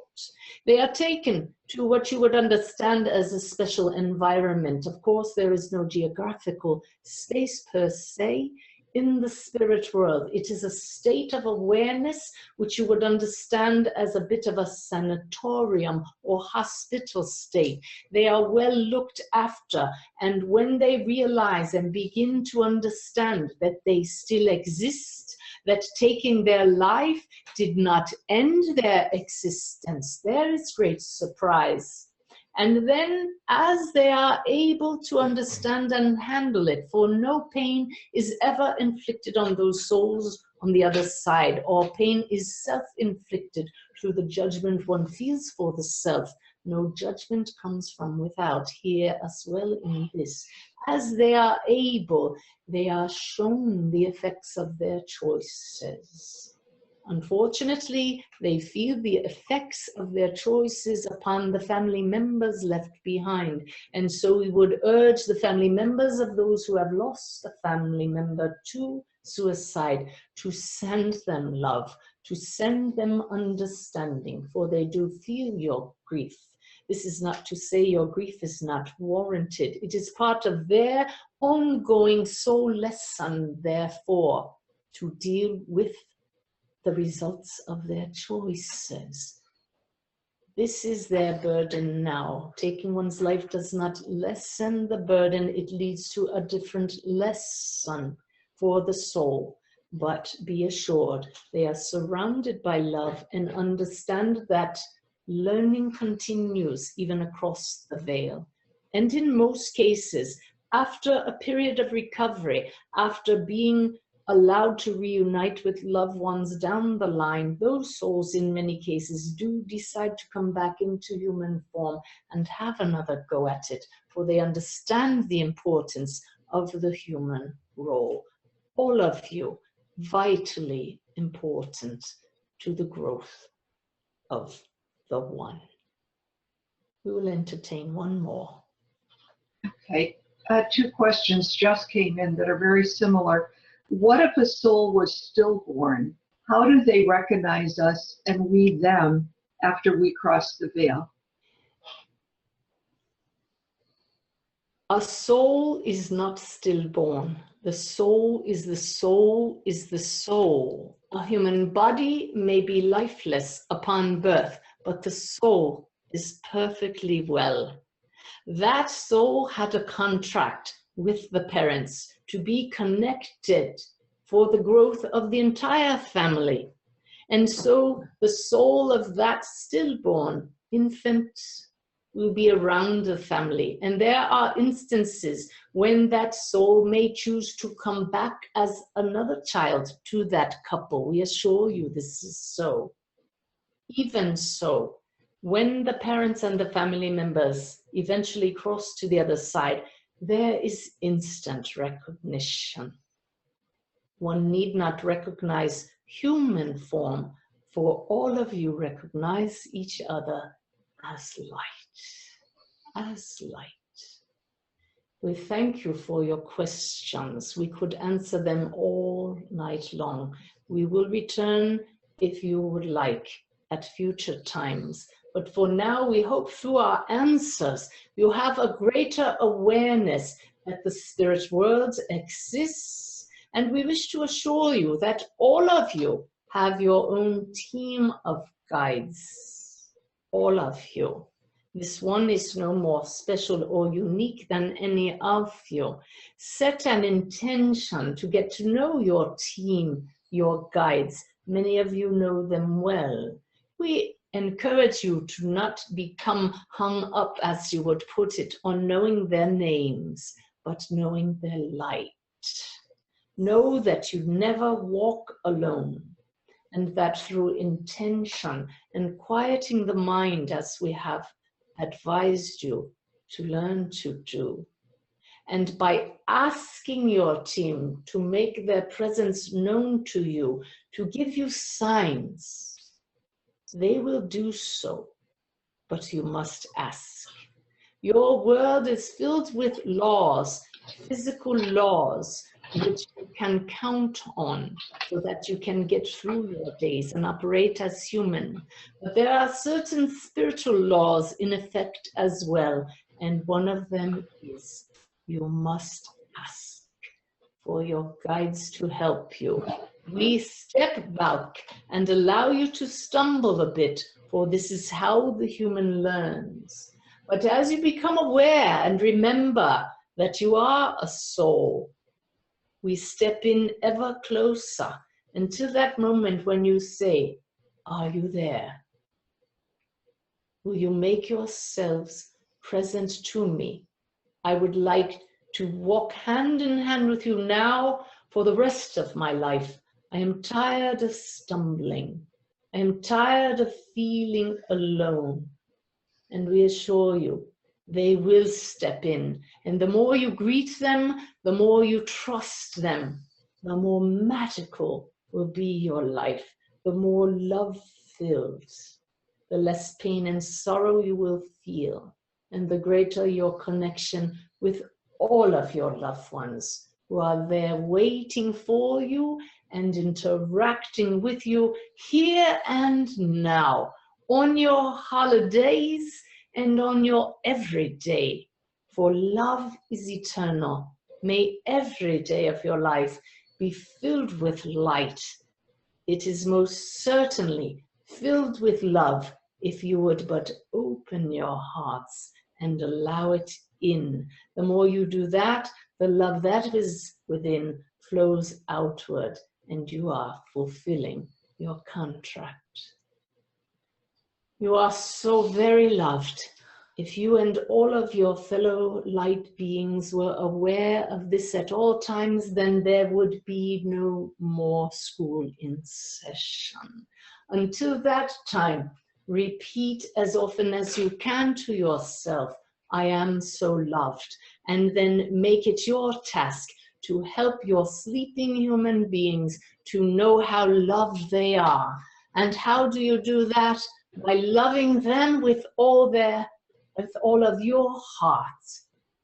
They are taken to what you would understand as a special environment. Of course, there is no geographical space per se in the spirit world. It is a state of awareness which you would understand as a bit of a sanatorium or hospital state. They are well looked after, and when they realize and begin to understand that they still exist, that taking their life did not end their existence, there is great surprise. And then as they are able to understand and handle it, for no pain is ever inflicted on those souls on the other side, or pain is self-inflicted through the judgment one feels for the self. No judgment comes from without. Hear us well in this. As they are able, they are shown the effects of their choices. Unfortunately, they feel the effects of their choices upon the family members left behind. And so we would urge the family members of those who have lost a family member to suicide to send them love, to send them understanding, for they do feel your grief. This is not to say your grief is not warranted. It is part of their ongoing soul lesson, therefore, to deal with the results of their choices. This is their burden now. Taking one's life does not lessen the burden. It leads to a different lesson for the soul. But be assured, they are surrounded by love and understand that learning continues even across the veil. And in most cases, after a period of recovery, after being allowed to reunite with loved ones down the line, those souls in many cases do decide to come back into human form and have another go at it, for they understand the importance of the human role. All of you, vitally important to the growth of the one. We will entertain one more. Okay, two questions just came in that are very similar. What if a soul was stillborn? How do they recognize us and we them after we cross the veil? A soul is not stillborn. The soul is the soul is the soul. A human body may be lifeless upon birth, but the soul is perfectly well. That soul had a contract with the parents to be connected for the growth of the entire family. And so the soul of that stillborn infant will be around the family. And there are instances when that soul may choose to come back as another child to that couple. We assure you this is so. Even so, when the parents and the family members eventually cross to the other side, there is instant recognition. One need not recognize human form, for all of you recognize each other as light, as light. We thank you for your questions. We could answer them all night long. We will return if you would like at future times. But for now, we hope through our answers, you have a greater awareness that the spirit world exists. And we wish to assure you that all of you have your own team of guides. All of you. This one is no more special or unique than any of you. Set an intention to get to know your team, your guides. Many of you know them well. We encourage you to not become hung up, as you would put it, on knowing their names, but knowing their light. Know that you never walk alone, and that through intention and quieting the mind, as we have advised you to learn to do, And by asking your team to make their presence known to you, to give you signs, they will do so, but you must ask. Your world is filled with laws, physical laws, which you can count on so that you can get through your days and operate as human. But there are certain spiritual laws in effect as well, and one of them is you must ask for your guides to help you. We step back and allow you to stumble a bit, for this is how the human learns. But as you become aware and remember that you are a soul, we step in ever closer until that moment when you say, are you there? Will you make yourselves present to me? I would like to walk hand in hand with you now for the rest of my life. I am tired of stumbling. I am tired of feeling alone. And we assure you, they will step in. And the more you greet them, the more you trust them, the more magical will be your life, the more love-filled, the less pain and sorrow you will feel, and the greater your connection with all of your loved ones who are there waiting for you and interacting with you here and now, on your holidays and on your everyday. For love is eternal. May every day of your life be filled with light. It is most certainly filled with love if you would but open your hearts and allow it in. The more you do that, the love that is within flows outward, and you are fulfilling your contract. You are so very loved. If you and all of your fellow light beings were aware of this at all times, then there would be no more school in session. Until that time, repeat as often as you can to yourself, I am so loved, and then make it your task to help your sleeping human beings to know how loved they are. And how do you do that? By loving them with all of your heart,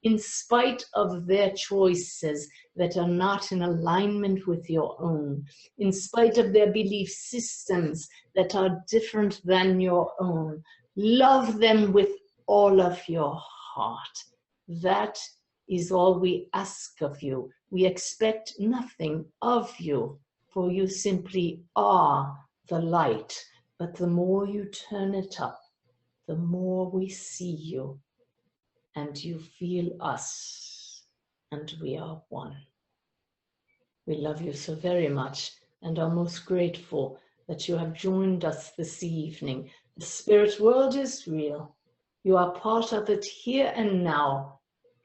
in spite of their choices that are not in alignment with your own, in spite of their belief systems that are different than your own. Love them with all of your heart. That is all we ask of you. We expect nothing of you, for you simply are the light. But the more you turn it up, the more we see you, and you feel us, and we are one. We love you so very much and are most grateful that you have joined us this evening. The spirit world is real. You are part of it here and now.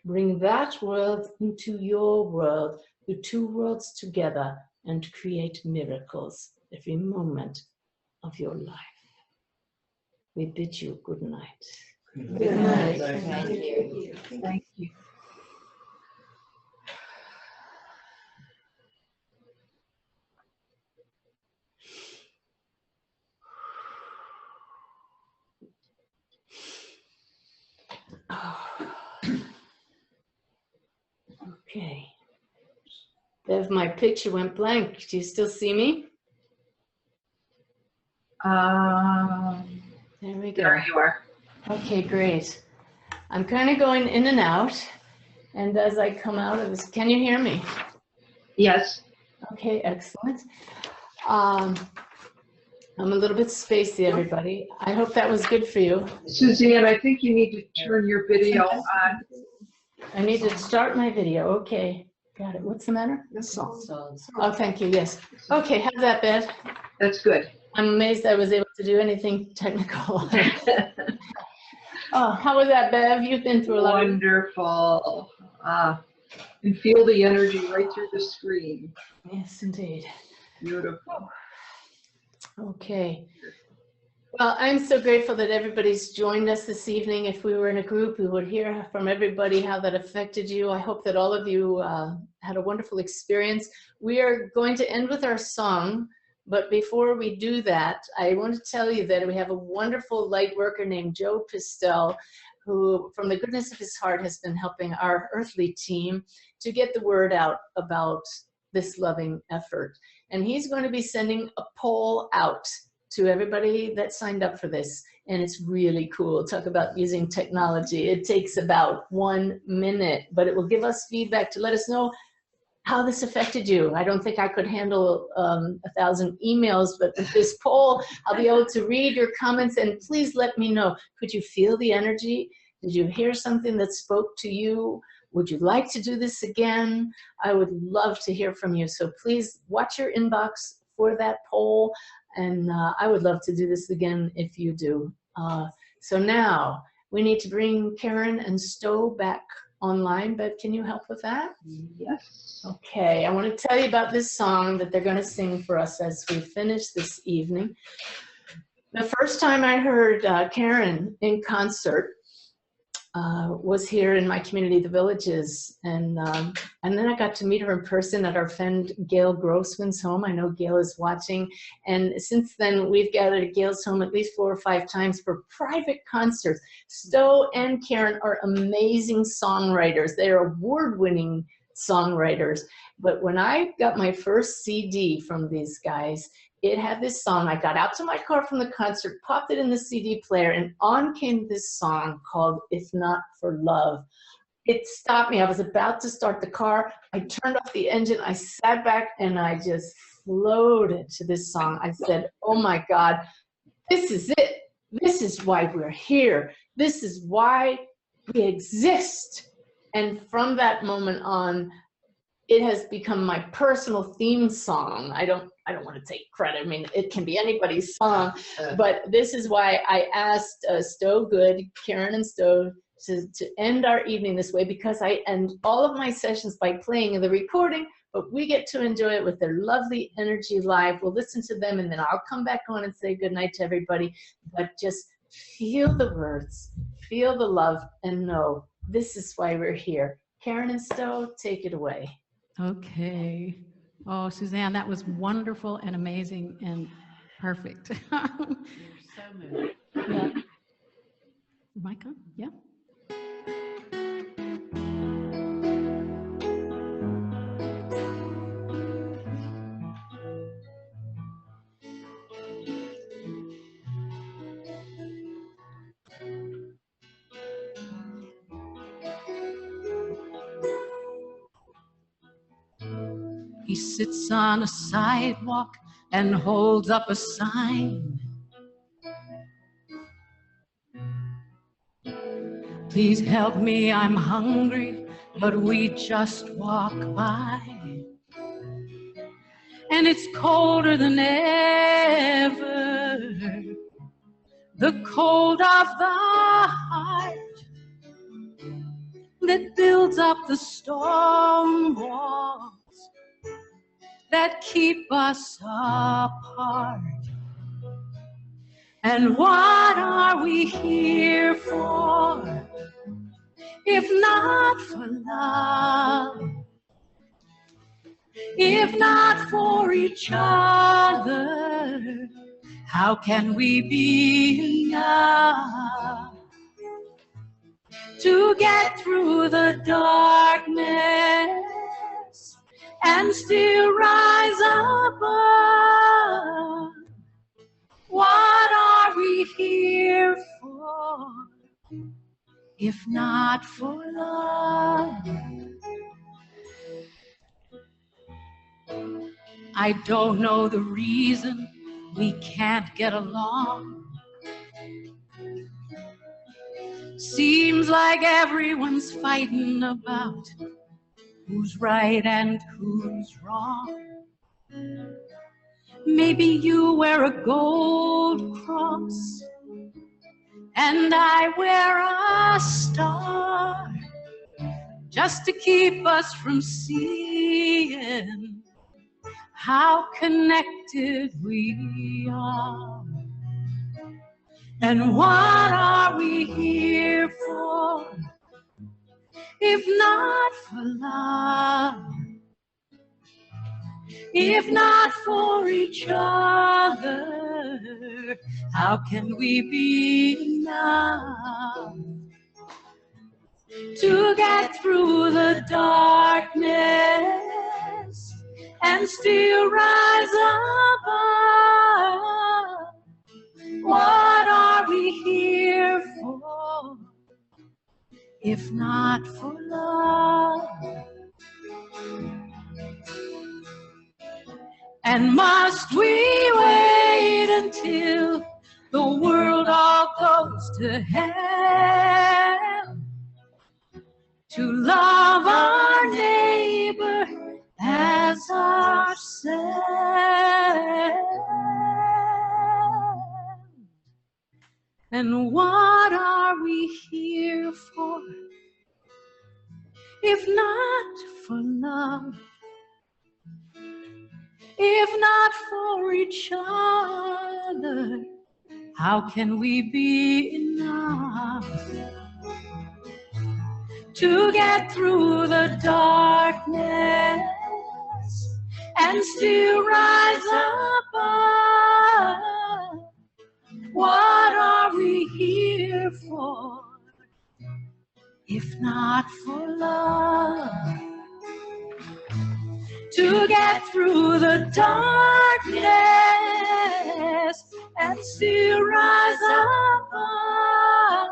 Bring that world into your world, the two worlds together, and create miracles every moment of your life. We bid you good night. Good night. Thank you. Thank you. Okay. Bev, my picture went blank. Do you still see me? There we go. There you are. Okay, great. I'm kind of going in and out. And as I come out of this, can you hear me? Yes. Okay, excellent. I'm a little bit spacey, everybody. I hope that was good for you. Suzanne, I think you need to turn your video on. I need to start my video. Okay, got it. What's the matter? Oh, thank you. Yes. Okay, how's that, Bev? That's good. I'm amazed I was able to do anything technical. Oh, how was that, Bev? You've been through a lot. Wonderful. And feel the energy right through the screen. Yes, indeed. Beautiful. Okay. Well, I'm so grateful that everybody's joined us this evening. If we were in a group, we would hear from everybody how that affected you. I hope that all of you had a wonderful experience. We are going to end with our song, but before we do that, I want to tell you that we have a wonderful light worker named Joe Pistel, who from the goodness of his heart has been helping our earthly team to get the word out about this loving effort. And he's going to be sending a poll out to everybody that signed up for this. And it's really cool. Talk about using technology. It takes about 1 minute, but it will give us feedback to let us know how this affected you. I don't think I could handle 1,000 emails, but with this poll, I'll be able to read your comments, and please let me know. Could you feel the energy? Did you hear something that spoke to you? Would you like to do this again? I would love to hear from you. So please watch your inbox for that poll. And I would love to do this again if you do. So now we need to bring Karen and Stowe back online. But can you help with that? Yes. Okay, I want to tell you about this song that they're going to sing for us as we finish this evening. The first time I heard Karen in concert was here in my community, The Villages, and then I got to meet her in person at our friend Gail Grossman's home. I know Gail is watching, and since then we've gathered at Gail's home at least 4 or 5 times for private concerts. Stowe and Karen are amazing songwriters. They are award-winning songwriters, but when I got my first CD from these guys, it had this song. I got out to my car from the concert, popped it in the CD player, and on came this song called If Not for Love. It stopped me. I was about to start the car. I turned off the engine. I sat back and I just floated to this song. I said, oh my God, this is it. This is why we're here. This is why we exist. And from that moment on, it has become my personal theme song. I don't want to take credit. I mean, it can be anybody's song, but this is why I asked Stowe Good, Karen and Stowe, to end our evening this way, because I end all of my sessions by playing the recording, but we get to enjoy it with their lovely energy live. We'll listen to them, and then I'll come back on and say goodnight to everybody, but just feel the words, feel the love, and know this is why we're here. Karen and Stowe, take it away. Okay. Oh, Suzanne, that was wonderful and amazing and perfect. So moved. Yeah. Mic on? Yeah. He sits on a sidewalk and holds up a sign. Please help me, I'm hungry, but we just walk by. And it's colder than ever, the cold of the heart that builds up the stone walls that keep us apart. And what are we here for, if not for love? If not for each other, how can we be enough to get through the darkness and still rise above? What are we here for, if not for love? I don't know the reason we can't get along. Seems like everyone's fighting about who's right and who's wrong. Maybe you wear a gold cross and I wear a star, just to keep us from seeing how connected we are. And what are we here for, if not for love? If not for each other, how can we be enough to get through the darkness and still rise above? What are we here for, if not for love? And must we wait until the world all goes to hell to love our neighbor as ourselves? And what are we here for, if not for love? If not for each other, how can we be enough to get through the darkness and still rise above? What are we here for, if not for love? To get through the darkness and still rise above.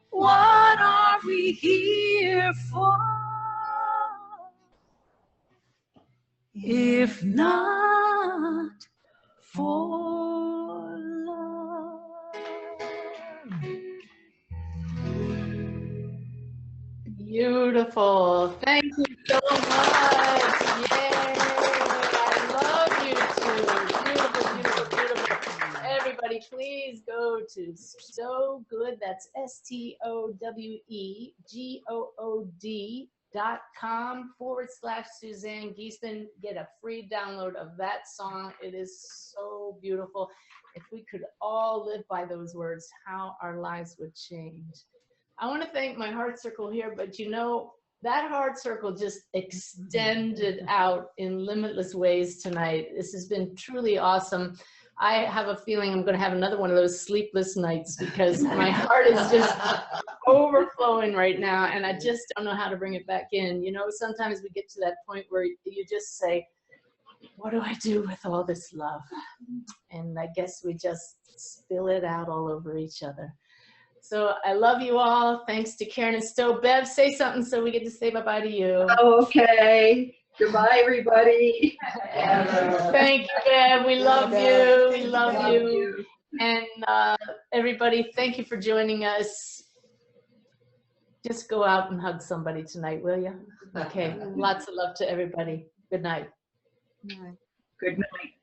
What are we here for, if not for love? Beautiful. Thank you so much. Yay. I love you two. Beautiful, beautiful, beautiful. Everybody, please go to So Good. That's STOWEGOOD.com/Suzanne Geeston. Get a free download of that song. It is so beautiful. If we could all live by those words, how our lives would change. I want to thank my heart circle here, but you know, that heart circle just extended out in limitless ways tonight. This has been truly awesome. I have a feeling I'm going to have another one of those sleepless nights because my heart is just overflowing right now, and I just don't know how to bring it back in. You know, sometimes we get to that point where you just say, what do I do with all this love? And I guess we just spill it out all over each other. So I love you all. Thanks to Karen and Stowe. Bev, say something so we get to say bye-bye to you. Oh, okay. Goodbye, everybody. Thank you, Bev. We love you. We love you. And everybody, thank you for joining us. Just go out and hug somebody tonight, will you? Okay. Lots of love to everybody. Good night. Good night.